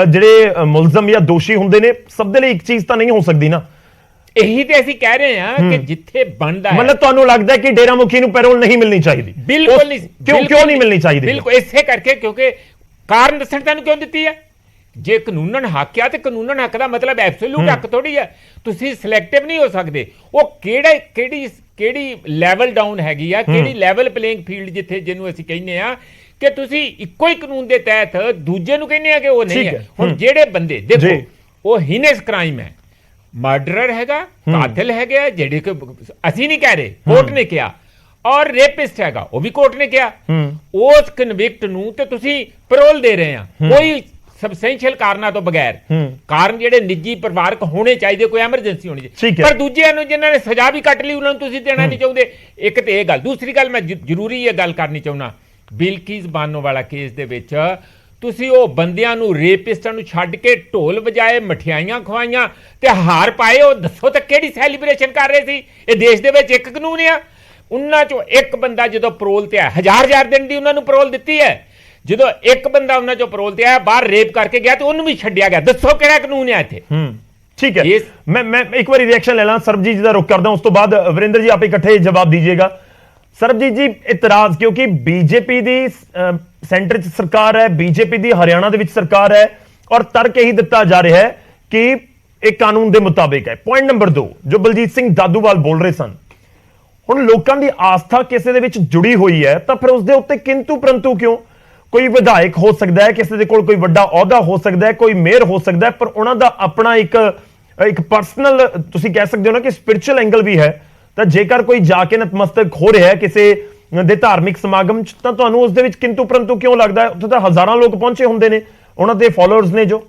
ਜਿਹੜੇ ਮੁਲਜ਼ਮ ਜਾਂ ਦੋਸ਼ੀ ਹੁੰਦੇ ਨੇ, ਸਭ ਦੇ ਲਈ ਇੱਕ ਚੀਜ਼ ਤਾਂ ਨਹੀਂ ਹੋ ਸਕਦੀ ਨਾ। ਇਹੀ ਤੇ ਅਸੀਂ ਕਹਿ ਰਹੇ ਹਾਂ ਕਿ ਜਿੱਥੇ ਬਣਦਾ ਹੈ, ਮਤਲਬ ਤੁਹਾਨੂੰ ਲੱਗਦਾ ਕਿ ਡੇਰਾ ਮੁਖੀ ਨੂੰ ਪੈਰੋਲ ਨਹੀਂ ਮਿਲਣੀ ਚਾਹੀਦੀ? ਬਿਲਕੁਲ ਨਹੀਂ। ਕਿਉਂ ਨਹੀਂ ਮਿਲਣੀ ਚਾਹੀਦੀ? ਬਿਲਕੁਲ ਇਸੇ ਕਰਕੇ, ਕਿਉਂਕਿ ਕਾਰਨ ਦੱਸਣ ਤੈਨੂੰ ਕਿਉਂ ਦਿੱਤੀ ਹੈ। ਜੇ ਕਾਨੂੰਨਨ ਹੱਕ ਆ ਤੇ ਕਾਨੂੰਨਨ ਹੱਕ ਦਾ ਮਤਲਬ ਐਬਸੋਲੂਟ ਹੱਕ ਥੋੜੀ ਹੈ। ਤੁਸੀਂ ਸਿਲੈਕਟਿਵ ਨਹੀਂ ਹੋ ਸਕਦੇ। ਉਹ ਕਿਹੜੀ ਲੈਵਲ ਡਾਊਨ ਹੈਗੀ ਆ, ਕਿਹੜੀ ਲੈਵਲ ਪਲੇਇੰਗ ਫੀਲਡ ਜਿੱਥੇ ਜਿਹਨੂੰ ਅਸੀਂ ਕਹਿੰਦੇ ਆ ਕਿ ਤੁਸੀਂ ਇੱਕੋ ਹੀ ਕਾਨੂੰਨ ਦੇ ਤਹਿਤ ਦੂਜੇ ਨੂੰ ਕਹਿੰਦੇ ਆ ਕਿ ਉਹ ਨਹੀਂ ਹੈ। ਹੁਣ ਜਿਹੜੇ ਬੰਦੇ ਦੇਖੋ ਉਹ ਹੀਨਸ ਕ੍ਰਾਈਮ ਹੈ, ਮਰਡਰਰ ਹੈਗਾ, ਕਾਤਿਲ ਹੈਗਾ, ਜਿਹੜੇ ਕਿ ਅਸੀਂ ਨਹੀਂ ਕਹਿ ਰਹੇ, ਕੋਰਟ ਨੇ ਕਿਹਾ, ਔਰ ਰੇਪਿਸਟ ਹੈਗਾ, ਉਹ ਵੀ ਕੋਰਟ ਨੇ ਕਿਹਾ। ਉਸ ਕਨਵਿਕਟ ਨੂੰ ਤੇ ਤੁਸੀਂ ਪੈਰੋਲ ਦੇ ਰਹੇ ਆ। ਕੋਈ ਸਬਸਟੈਂਸ਼ੀਅਲ ਕਾਰਨਾਂ ਤੋਂ ਬਗੈਰ ਕਾਰਨ ਜਿਹੜੇ ਨਿੱਜੀ ਪਰਿਵਾਰਕ ਹੋਣੇ ਚਾਹੀਦੇ, ਕੋਈ ਐਮਰਜੈਂਸੀ ਹੋਣੀ ਚਾਹੀਦੀ, ਪਰ ਦੂਜਿਆਂ ਨੂੰ ਜਿਨ੍ਹਾਂ ਨੇ ਸਜ਼ਾ ਵੀ ਕੱਟ ਲਈ ਉਹਨਾਂ ਨੂੰ ਤੁਸੀਂ ਦੇਣਾ ਨਹੀਂ ਚਾਹੁੰਦੇ। ਇੱਕ ਤੇ ਇਹ ਗੱਲ। ਦੂਸਰੀ ਗੱਲ ਮੈਂ ਜ਼ਰੂਰੀ ਇਹ ਗੱਲ ਕਰਨੀ ਚਾਹੁੰਦਾ, ਬਿਲਕਿਸ ਬਾਨੋ ਵਾਲਾ ਕੇਸ ਦੇ ਵਿੱਚ ਤੁਸੀਂ ਉਹ ਬੰਦਿਆਂ ਨੂੰ, ਰੇਪਿਸਟਾਂ ਨੂੰ ਛੱਡ ਕੇ ਢੋਲ ਵਜਾਏ, ਮਠਿਆਈਆਂ ਖਵਾਈਆਂ ਤੇ ਹਾਰ ਪਾਏ, ਉਹ ਦੱਸੋ ਤਾਂ ਕਿਹੜੀ ਸੈਲੀਬ੍ਰੇਸ਼ਨ ਕਰ ਰਹੇ ਸੀ? ਇਹ ਦੇਸ਼ ਦੇ ਵਿੱਚ ਇੱਕ ਕਾਨੂੰਨ ਆ। ਉਹਨਾਂ ਚੋਂ ਇੱਕ ਬੰਦਾ ਜਦੋਂ ਪਰੋਲ ਤੇ ਆਇਆ, ਹਜ਼ਾਰ ਦਿਨ ਦੀ ਉਹਨਾਂ ਨੂੰ ਪਰੋਲ ਦਿੱਤੀ ਹੈ, ਜਦੋਂ ਇੱਕ ਬੰਦਾ ਉਹਨਾਂ ਚੋਂ ਪਰੋਲ ਤੇ ਆਇਆ, ਬਾਹਰ ਰੇਪ ਕਰਕੇ ਗਿਆ ਤੇ ਉਹਨੂੰ ਵੀ ਛੱਡਿਆ ਗਿਆ। ਦੱਸੋ ਕਿਹੜਾ ਕਾਨੂੰਨ ਹੈ ਇੱਥੇ? ठीक है, मैं एक बार रिएक्शन ले ला सरबजीत जी का रुख करदा, उस तो बाद वरिंदर जी आप इकट्ठे जवाब दीजिएगा। सरबजीत जी, इतराज क्योंकि बीजेपी दी सेंटर च सरकार है, बीजेपी दी हरियाणा दे विच सरकार है और तर्क यही दिता जा रहा है कि एक कानून के मुताबिक है। पॉइंट नंबर 2 जो बलजीत सिंह दादूवाल बोल रहे सन, हुण लोकां दी आस्था किसी दे विच जुड़ी हुई है तो फिर उसदे उत्ते किंतु परंतु क्यों? कोई विधायक हो सकता है, किसी दे कोल कोई वड्डा अहुदा हो सकता है, कोई मेयर हो सकता है, पर उन्हां दा अपना एक पर्सनल तुसीं कह सकते हो ना कि स्पिरिचुअल एंगल भी है। तो जेकर कोई जाके नतमस्तक हो रहा है किसी दे धार्मिक समागम च, तां तुहानूं उस दे विच किंतु परंतु क्यों लगदा है? उत्थे तां हज़ारां लोग पहुंचे हुंदे ने, उन्हां दे फॉलोअर्स ने जो।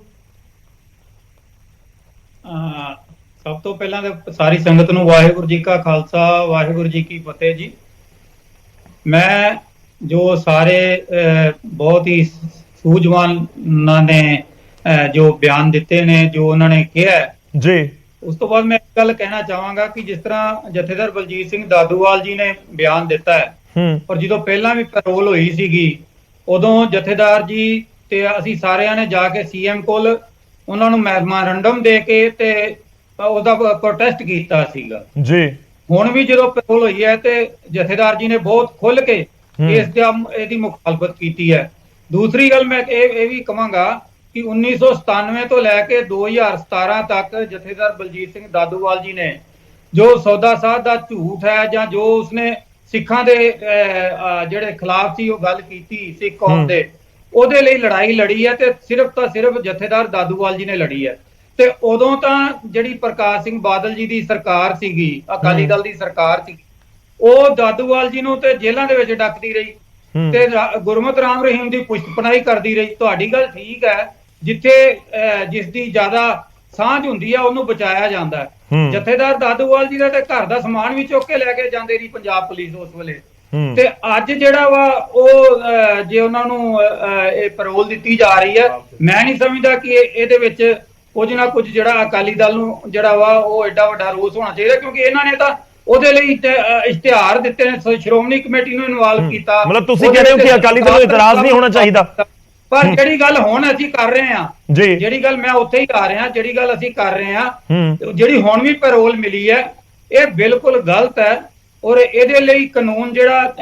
सब तो पहला तो सारी संगत नूं वाहिगुरू जी का खालसा वाहिगुरू जी की फतेह जी। मैं जो सारे बहुत ही सूझवान ने जो बयान दिते ने, जो उन्होंने कहा जी, उस तो बाद मैं एक गल कहना चाहांगा कि जिस तरह जथेदार बलजीत सिंह दादूवाल जी ने बयान दिता है और जो पहला भी पैरोल हुई सीगी उदों जथेदार जी ते असीं सारिਆਂ ने जाके सीएम कोल उन्हां नूं मैमोरेंडम दे के ते ਉਹਦਾ ਪ੍ਰੋਟੈਸਟ ਕੀਤਾ ਸੀਗਾ जी। ਹੁਣ ਵੀ ਜਦੋਂ ਪੈਰੋਲ ਹੋਈ ਹੈ ਤੇ ਜਥੇਦਾਰ ਜੀ ਨੇ ਬਹੁਤ ਖੁੱਲ ਕੇ ਇਸ ਦਾ ਇਹਦੀ ਮੁਖਾਲਫਤ ਕੀਤੀ ਹੈ। ਦੂਸਰੀ ਗੱਲ ਮੈਂ ਇਹ ਵੀ ਕਹਾਂਗਾ ਕਿ 1997 ਤੋਂ ਲੈ ਕੇ 2017 ਤੱਕ ਜਥੇਦਾਰ ਬਲਜੀਤ ਸਿੰਘ ਦਾਦੂਵਾਲ ਜੀ ਨੇ ਜੋ ਸੌਦਾ ਸਾਧ ਦਾ ਝੂਠ ਹੈ ਜਾਂ ਜੋ ਉਸਨੇ ਸਿੱਖਾਂ ਦੇ ਜਿਹੜੇ ਖਿਲਾਫ ਸੀ ਉਹ ਗੱਲ ਕੀਤੀ ਸਿੱਖ ਕੌਮ ਦੇ, ਉਹਦੇ ਲਈ ਲੜਾਈ ਲੜੀ ਹੈ ਤੇ ਸਿਰਫ ਤਾਂ ਸਿਰਫ ਜਥੇਦਾਰ ਦਾਦੂਵਾਲ ਜੀ ਨੇ ਲੜੀ ਹੈ। ਤੇ ਉਦੋਂ ਤਾਂ ਜਿਹੜੀ ਪ੍ਰਕਾਸ਼ ਸਿੰਘ ਬਾਦਲ ਜੀ ਦੀ ਸਰਕਾਰ ਸੀਗੀ, ਅਕਾਲੀ ਦਲ ਦੀ ਸਰਕਾਰ ਸੀ, ਉਹ ਦਾਦੂਵਾਲ ਜੀ ਨੂੰ ਤੇ ਜੇਲ੍ਹਾਂ ਦੇ ਵਿੱਚ ਡੱਕਦੀ ਰਹੀ ਤੇ ਗੁਰਮਤ ਰਾਮ ਰਹੀਮ ਦੀ ਪੁਸ਼ਤਪਨਾਹੀ ਕਰਦੀ ਰਹੀ। ਤੁਹਾਡੀ ਗੱਲ ਠੀਕ ਹੈ, ਜਿੱਥੇ ਜਿਸ ਦੀ ਜ਼ਿਆਦਾ ਸਾਂਝ ਹੁੰਦੀ ਆ ਉਹਨੂੰ ਬਚਾਇਆ ਜਾਂਦਾ ਹੈ। ਜਥੇਦਾਰ ਦਾਦੂਵਾਲ ਜੀ ਦਾ ਤੇ ਘਰ ਦਾ ਸਮਾਨ ਵੀ ਚੁੱਕ ਕੇ ਲੈ ਕੇ ਜਾਂਦੇ ਰਹੀ ਪੰਜਾਬ ਪੁਲਿਸ ਉਸ ਵੇਲੇ। ਤੇ ਅੱਜ ਜਿਹੜਾ ਵਾ ਉਹ ਜੇ ਉਹਨਾਂ ਨੂੰ ਇਹ ਪੈਰੋਲ ਦਿੱਤੀ ਜਾ ਰਹੀ ਹੈ, ਮੈਂ ਨਹੀਂ ਸਮਝਦਾ ਕਿ ਇਹਦੇ ਵਿੱਚ ਕੁਝ ਨਾ ਕੁਝ ਜਿਹੜਾ ਅਕਾਲੀ ਦਲ ਨੂੰ ਜਿਹੜਾ ਵਾ ਉਹ ਐਡਾ ਵੱਡਾ ਰੋਸ ਹੋਣਾ ਚਾਹੀਦਾ, ਕਿਉਂਕਿ ਇਹਨਾਂ ਨੇ ਤਾਂ ਉਹਦੇ ਲਈ ਇਸ਼ਤਿਹਾਰ ਦਿੱਤੇ ਨੇ, ਸ਼੍ਰੋਮਣੀ ਕਮੇਟੀ ਨੂੰ ਇਨਵੋਲਵ ਕੀਤਾ। ਮਤਲਬ ਤੁਸੀਂ ਕਹਿ ਰਹੇ ਹੋ ਕਿ ਅਕਾਲੀ ਦਲ ਨੂੰ ਇਤਰਾਜ਼ ਨਹੀਂ ਹੋਣਾ ਚਾਹੀਦਾ, ਪਰ ਜਿਹੜੀ ਗੱਲ ਹੁਣ ਅਸੀਂ ਕਰ ਰਹੇ ਹਾਂ, ਜਿਹੜੀ ਗੱਲ ਮੈਂ ਉੱਥੇ ਹੀ ਆ ਰਿਹਾ, ਜਿਹੜੀ ਗੱਲ ਅਸੀਂ ਕਰ ਰਹੇ ਹਾਂ, ਜਿਹੜੀ ਹੁਣ ਵੀ ਪੈਰੋਲ ਮਿਲੀ ਹੈ, ਇਹ ਬਿਲਕੁਲ ਗਲਤ ਹੈ। ਔਰ ਇਹਦੇ ਲਈ ਕਾਨੂੰਨ ਜਿਹੜਾ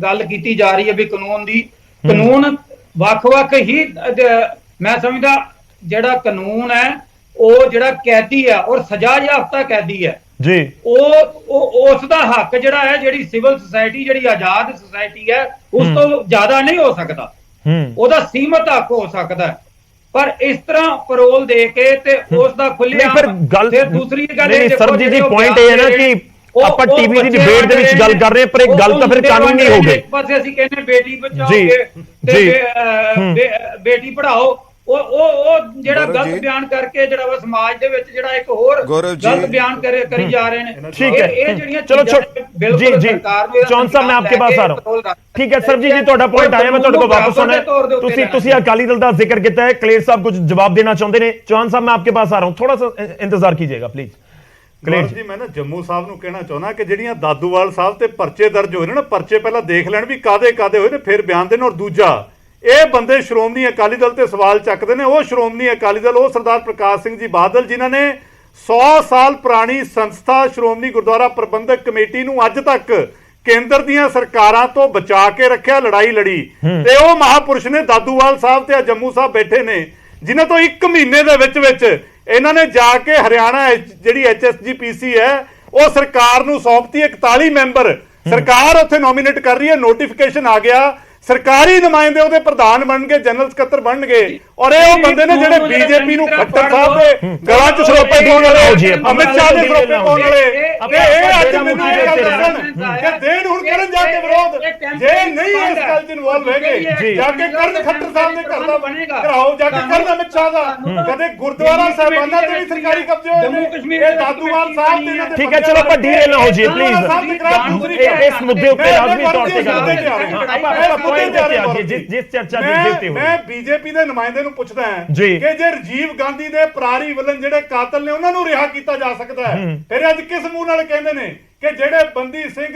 ਗੱਲ ਕੀਤੀ ਜਾ ਰਹੀ ਹੈ ਵੀ ਕਾਨੂੰਨ ਦੀ, ਕਾਨੂੰਨ ਵੱਖ-ਵੱਖ ਹੀ ਮੈਂ ਸਮਝਦਾ ਜਿਹੜਾ ਕਾਨੂੰਨ ਹੈ ਉਹ ਜਿਹੜਾ ਕੈਦੀ ਹੈ ਔਰ ਸਜ਼ਾ ਯਾਫਤਾ ਕੈਦੀ ਹੈ ਜੀ, ਉਹ ਉਸ ਦਾ ਹੱਕ ਜਿਹੜਾ ਹੈ, ਜਿਹੜੀ ਸਿਵਲ ਸੁਸਾਇਟੀ, ਜਿਹੜੀ ਆਜ਼ਾਦ ਸੁਸਾਇਟੀ ਹੈ, ਉਸ ਤੋਂ ਜ਼ਿਆਦਾ ਨਹੀਂ ਹੋ ਸਕਦਾ, ਉਹਦਾ ਸੀਮਤ ਹੱਕ ਹੋ ਸਕਦਾ। ਪਰ ਇਸ ਤਰ੍ਹਾਂ ਪੈਰੋਲ ਦੇ ਕੇ ਤੇ ਉਸ ਦਾ ਖੁੱਲ੍ਹੇਆਮ ਫਿਰ ਦੂਸਰੀ ਗੱਲ ਇਹ ਸਰਬਜੀਤ ਜੀ ਪੁਆਇੰਟ ਇਹ ਹੈ ਨਾ ਕਿ ਆਪਾਂ ਟੀਵੀ ਦੀ ਡਿਬੇਟ ਦੇ ਵਿੱਚ ਗੱਲ ਕਰ ਰਹੇ, ਪਰ ਇੱਕ ਗੱਲ ਤਾਂ ਫਿਰ ਕਾਨੂੰਨੀ ਹੋ ਗਈ। ਇੱਕ ਪਾਸੇ ਅਸੀਂ ਕਹਿੰਦੇ ਬੇਟੀ ਬਚਾਓਗੇ ਤੇ ਬੇਟੀ ਪੜ੍ਹਾਓ, ਉਹ ਜਿਹੜਾ ਗਲਤ ਬਿਆਨ ਕਰਕੇ ਜਿਹੜਾ ਵਾ ਸਮਾਜ ਦੇ ਵਿੱਚ ਜਿਹੜਾ ਇੱਕ ਹੋਰ ਗਲਤ ਬਿਆਨ ਕਰੀ ਜਾ ਰਹੇ ਨੇ। ठीक है, चलो जी जी चौहान साहब मैं आपके पास आ रहा हूं। ठीक है सरबजीत जी, ਤੁਹਾਡਾ ਪੁਆਇੰਟ ਆਇਆ, ਮੈਂ ਤੁਹਾਡੇ ਕੋਲ ਵਾਪਸ ਆਉਣਾ ਹੈ। ਤੁਸੀਂ ਅਕਾਲੀ ਦਲ ਦਾ ਜ਼ਿਕਰ ਕੀਤਾ ਹੈ, ਕਲੇਰ ਸਾਹਿਬ ਕੁਝ ਜਵਾਬ ਦੇਣਾ ਚਾਹੁੰਦੇ ਨੇ। ਚੌਹਾਨ ਸਾਹਿਬ मैं आपके पास आ रहा हूं, थोड़ा सा इंतजार कीजिएगा प्लीज। ਕਲੇਰ ਜੀ, ਮੈਂ ਨਾ ਜੰਮੂ ਸਾਹਿਬ ਨੂੰ ਕਹਿਣਾ ਚਾਹੁੰਦਾ ਕਿ ਜਿਹੜੀਆਂ ਦਾਦੂਵਾਲ ਸਾਹਿਬ ਤੇ ਪਰਚੇ ਦਰਜ ਹੋਏ ਨੇ ਨਾ, ਪਰਚੇ ਪਹਿਲਾਂ ਦੇਖ ਲੈਣ ਵੀ ਕਾਦੇ ਹੋਏ ਤੇ ਫਿਰ ਬਿਆਨ ਦੇਣ। ਔਰ ਦੂਜਾ, ਇਹ ਬੰਦੇ ਸ਼੍ਰੋਮਣੀ ਅਕਾਲੀ ਦਲ ਤੇ ਸਵਾਲ ਚੱਕਦੇ ਨੇ। ਉਹ ਸ਼੍ਰੋਮਣੀ ਅਕਾਲੀ ਦਲ, ਉਹ ਸਰਦਾਰ ਪ੍ਰਕਾਸ਼ ਸਿੰਘ ਜੀ ਬਾਦਲ, ਜਿਨ੍ਹਾਂ ਨੇ 100 ਸਾਲ ਪੁਰਾਣੀ ਸੰਸਥਾ ਸ਼੍ਰੋਮਣੀ ਗੁਰਦੁਆਰਾ ਪ੍ਰਬੰਧਕ ਕਮੇਟੀ ਨੂੰ ਅੱਜ ਤੱਕ ਕੇਂਦਰ ਦੀਆਂ ਸਰਕਾਰਾਂ ਤੋਂ ਬਚਾ ਕੇ ਰੱਖਿਆ, ਲੜਾਈ ਲੜੀ। ਤੇ ਉਹ ਮਹਾਪੁਰਸ਼ ਨੇ ਦਾਦੂਵਾਲ ਸਾਹਿਬ ਤੇ ਜੰਮੂ ਸਾਹਿਬ ਬੈਠੇ ਨੇ, ਜਿਨ੍ਹਾਂ ਤੋਂ 1 ਮਹੀਨੇ ਦੇ ਵਿੱਚ ਇਹਨਾਂ ਨੇ ਜਾ ਕੇ ਹਰਿਆਣਾ ਜਿਹੜੀ HSGPC ਹੈ ਉਹ ਸਰਕਾਰ ਨੂੰ ਸੌਂਪਤੀ। 41 ਮੈਂਬਰ ਸਰਕਾਰ ਉੱਥੇ ਨੋਮੀਨੇਟ ਕਰ ਰਹੀ ਹੈ, ਨੋਟੀਫਿਕੇਸ਼ਨ ਆ ਗਿਆ, ਸਰਕਾਰੀ ਨੁਮਾਇੰਦੇ ਉਹਦੇ ਪ੍ਰਧਾਨ ਬਣਨਗੇ, ਜਨਰਲ ਸਕੱਤਰ ਬਣਨਗੇ। ਔਰ ਇਹ ਉਹ ਬੰਦੇ ਨੇ ਜਿਹੜੇ ਬੀਜੇਪੀ ਨੂੰ ਖੱਟਰ ਸਾਹਿਬ ਦੇ ਗਲਾਂ 'ਚ ਸਰੋਪੇ ਪਾਉਣ ਵਾਲੇ अमित शाह ਦੇ ਸਰੋਪੇ ਪਾਉਣ ਵਾਲੇ ਇਹ ਅੱਜ ਮੈਨੂੰ ਇਹ ਗੱਲ ਦੱਸਣ ਕਿ ਦੇਣ ਹੁਣ ਕਰਨ ਜਾ ਕੇ ਵਿਰੋਧ ਜੇ ਨਹੀਂ ਇਸ ਗੱਲ 'ਚ ਇਨਵੋਲਵ ਹੈਗੇ ਜਾ ਕੇ ਕਰਨ ਖੱਟਰ ਸਾਹਿਬ ਦੇ ਘਰ ਦਾ ਘਰਾਓ ਜਾ ਕੇ ਕਰਨ ਅਮਿਤ ਸ਼ਾਹ ਦਾ ਕਦੇ ਗੁਰਦੁਆਰਾ ਸਾਹਿਬਾਨਾਂ ਤੇ ਵੀ ਸਰਕਾਰੀ ਕਬਜ਼ੇ ਹੋਏ ਨੇ ਇਹ ਦਾਦੂਵਾਲ ਸਾਹਿਬ ਦੇ ਇਹਨਾਂ ठीक है चलो पर धीरे ना हो जी प्लीज इस मुद्दे पे लाजमी तौर पे जिस चर्चा देते हो मैं बीजेपी ਦੇ ਨੁਮਾਇੰਦੇ ਨੂੰ ਪੁੱਛਦਾ ਹਾਂ ਜੀ ਕਿ ਜੇ ਰਾਜੀਵ ਗਾਂਧੀ ਦੇ ਪਰਾਰੀ ਵਿਲਨ ਜਿਹੜੇ ਕਾਤਲ ਨੇ ਉਹਨਾਂ ਨੂੰ ਰਿਹਾ ਕੀਤਾ ਜਾ ਸਕਦਾ ਹੈ ਫਿਰ ਅੱਜ ਕਿਸ ਮੂੰਹ ਨਾਲ ਕਹਿੰਦੇ ਨੇ ਕਿ ਜਿਹੜੇ ਬੰਦੀ ਸਿੰਘ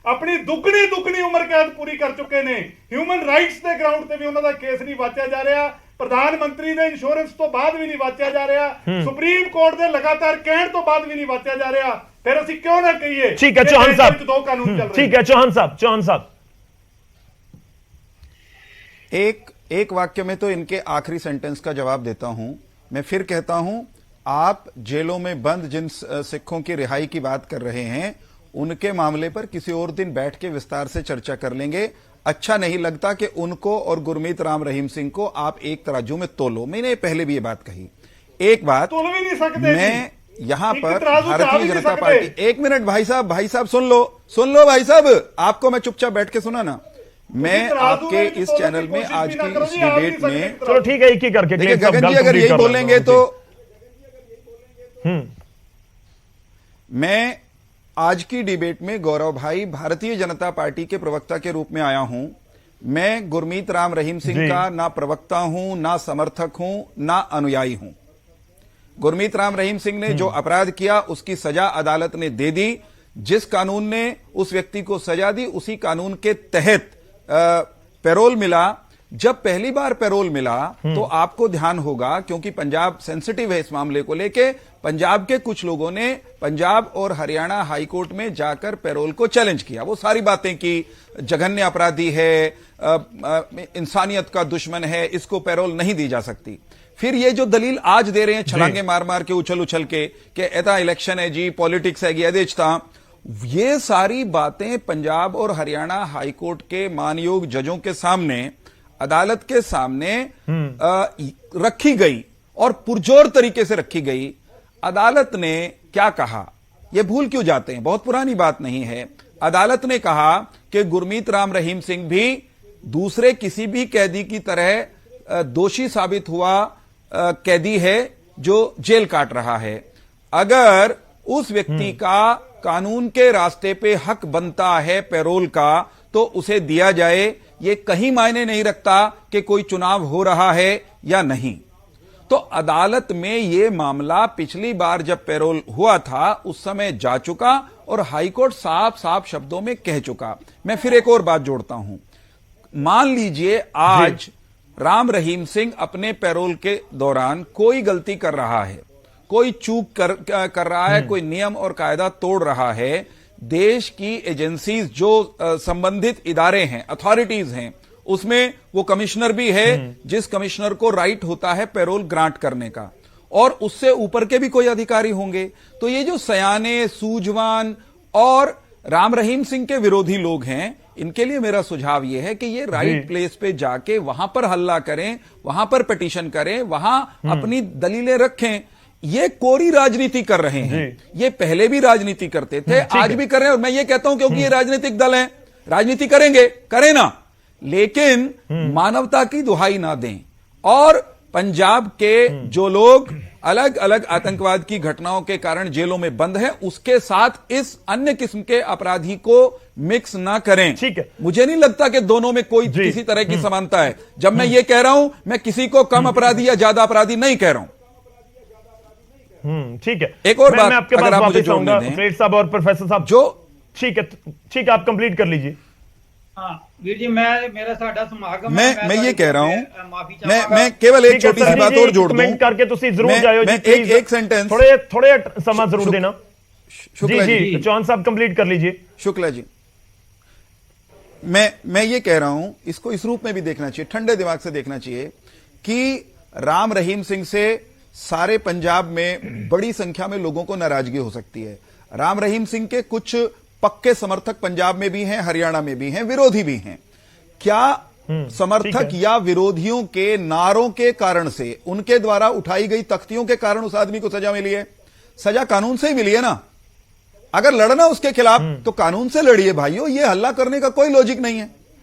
ਆਪਣੀ ਦੁੱਗਣੀ ਉਮਰ ਕੈਦ ਪੂਰੀ ਕਰ ਚੁੱਕੇ ਨੇ ਹਿਊਮਨ ਰਾਈਟਸ ਦੇ ਗਰਾਊਂਡ ਤੇ ਵੀ ਉਹਨਾਂ ਦਾ ਕੇਸ ਨਹੀਂ ਵਾਚਿਆ ਜਾ ਰਿਹਾ ਪ੍ਰਧਾਨ ਮੰਤਰੀ ਦੇ ਇੰਸ਼ੋਰੈਂਸ ਤੋਂ ਬਾਅਦ ਵੀ ਨਹੀਂ ਵਾਚਿਆ ਜਾ ਰਿਹਾ ਸੁਪਰੀਮ ਕੋਰਟ ਦੇ ਲਗਾਤਾਰ ਕਹਿਣ ਤੋਂ ਬਾਅਦ ਵੀ ਨਹੀਂ ਵਾਚਿਆ ਜਾ ਰਿਹਾ ਫਿਰ ਅਸੀਂ ਕਿਉਂ ਨਾ ਕਹੀਏ ठीक है चौहान साहब ਦੋ ਕਾਨੂੰਨ ਚੱਲ ਰਹੇ ठीक है चौहान साहब एक वाक्य में तो इनके आखिरी सेंटेंस का जवाब देता हूं। मैं फिर कहता हूं, आप जेलों में बंद जिन सिखों की रिहाई की बात कर रहे हैं उनके मामले पर किसी और दिन बैठ के विस्तार से चर्चा कर लेंगे। अच्छा नहीं लगता कि उनको और गुरमीत राम रहीम सिंह को आप एक तराजू में तोलो। मैंने पहले भी ये बात कही। एक बात तोल भी नहीं सकते मैं यहां एक पर तराजू चाल भारतीय ही नहीं जनता सकते। पार्टी, एक मिनट भाई साहब सुन लो भाई साहब, आपको मैं चुपचाप बैठ के सुना ना। मैं आपके इस चैनल में आज की इस डिबेट में, चलो ठीक है एक ही करके देखिए गगन जी अगर यही बोलेंगे तो मैं आज की डिबेट में गौरव भाई भारतीय जनता पार्टी के प्रवक्ता के रूप में आया हूं। मैं गुरमीत राम रहीम सिंह का ना प्रवक्ता हूं, ना समर्थक हूं, ना अनुयायी हूं। गुरमीत राम रहीम सिंह ने जो अपराध किया उसकी सजा अदालत ने दे दी। जिस कानून ने उस व्यक्ति को सजा दी उसी कानून के तहत पैरोल मिला। जब पहली बार पैरोल मिला तो आपको ध्यान होगा, क्योंकि पंजाब सेंसिटिव है इस मामले को लेके, पंजाब के कुछ लोगों ने पंजाब और हरियाणा हाई कोर्ट में जाकर पैरोल को चैलेंज किया। वो सारी बातें की, जघन्य अपराधी है, इंसानियत का दुश्मन है, इसको पैरोल नहीं दी जा सकती। फिर ये जो दलील आज दे रहे हैं छलांगे मार मार के उछल के कि ऐसा इलेक्शन है जी, पॉलिटिक्स है, यदेचता, ये सारी बातें पंजाब और हरियाणा हाईकोर्ट के मानयोग जजों के सामने, अदालत के सामने रखी गई और पुरजोर तरीके से रखी गई। अदालत ने क्या कहा, यह भूल क्यों जाते हैं, बहुत पुरानी बात नहीं है। अदालत ने कहा कि गुरमीत राम रहीम सिंह भी दूसरे किसी भी कैदी की तरह दोषी साबित हुआ कैदी है जो जेल काट रहा है। अगर उस व्यक्ति का कानून के रास्ते पे हक बनता है पैरोल का तो उसे दिया जाए। ये कहीं मायने नहीं रखता कि कोई चुनाव हो रहा है या नहीं। तो अदालत में ये मामला पिछली बार जब पैरोल हुआ था उस समय जा चुका और हाईकोर्ट साफ शब्दों में कह चुका। मैं फिर एक और बात जोड़ता हूं। मान लीजिए आज राम रहीम सिंह अपने पैरोल के दौरान कोई गलती कर रहा है, कोई चूक कर रहा है, कोई नियम और कायदा तोड़ रहा है। देश की एजेंसीज जो संबंधित इदारे हैं, अथॉरिटीज हैं, उसमें वो कमिश्नर भी है जिस कमिश्नर को राइट होता है पैरोल ग्रांट करने का, और उससे ऊपर के भी कोई अधिकारी होंगे। तो ये जो सयाने, सूझवान और राम रहीम सिंह के विरोधी लोग हैं, इनके लिए मेरा सुझाव यह है कि ये राइट प्लेस पे जाके वहां पर हल्ला करें, वहां पर पिटीशन करें, वहां अपनी दलीलें रखें। ये कोरी राजनीति कर रहे हैं, ये पहले भी राजनीति करते थे, आज भी कर रहे हैं। और मैं ये कहता हूं क्योंकि ये राजनीतिक दल हैं, राजनीति करेंगे, करें ना, लेकिन मानवता की दुहाई ना दें। और पंजाब के जो लोग अलग अलग आतंकवाद की घटनाओं के कारण जेलों में बंद हैं, उसके साथ इस अन्य किस्म के अपराधी को मिक्स ना करें। ठीक है, मुझे नहीं लगता कि दोनों में कोई किसी तरह की समानता है। जब मैं ये कह रहा हूं, मैं किसी को कम अपराधी या ज्यादा अपराधी नहीं कह रहा हूं। ठीक है, एक और बात मैं आपके अगर पास आप मुझे वापस जोड़ने आऊंगा, दें, फ्रेड साहब और प्रोफेसर साहब। जो ठीक है आप कंप्लीट कर लीजिए। हाँ वीर जी, मेरा साडा समागम मैं ये कह रहा हूं, मैं केवल एक छोटी सी बात और जोड़ दूं करके तुसी जरूर जाओ जी, एक सेंटेंस, थोड़े समय जरूर देना। शुक्ला जी, चौहान साहब कंप्लीट कर लीजिए। शुक्ला जी, मैं ये कह रहा हूं, इसको इस रूप में भी देखना चाहिए, ठंडे दिमाग से देखना चाहिए कि राम रहीम सिंह से सारे पंजाब में बड़ी संख्या में लोगों को नाराजगी हो सकती है। राम रहीम सिंह के कुछ पक्के समर्थक पंजाब में भी हैं, हरियाणा में भी हैं, विरोधी भी हैं। क्या समर्थक या विरोधियों के नारों के कारण से, उनके द्वारा उठाई गई तख्तियों के कारण उस आदमी को सजा मिली है? सजा कानून से ही मिली है ना। अगर लड़ना उसके खिलाफ तो कानून से लड़िए भाइयों, ये हल्ला करने का कोई लॉजिक नहीं है।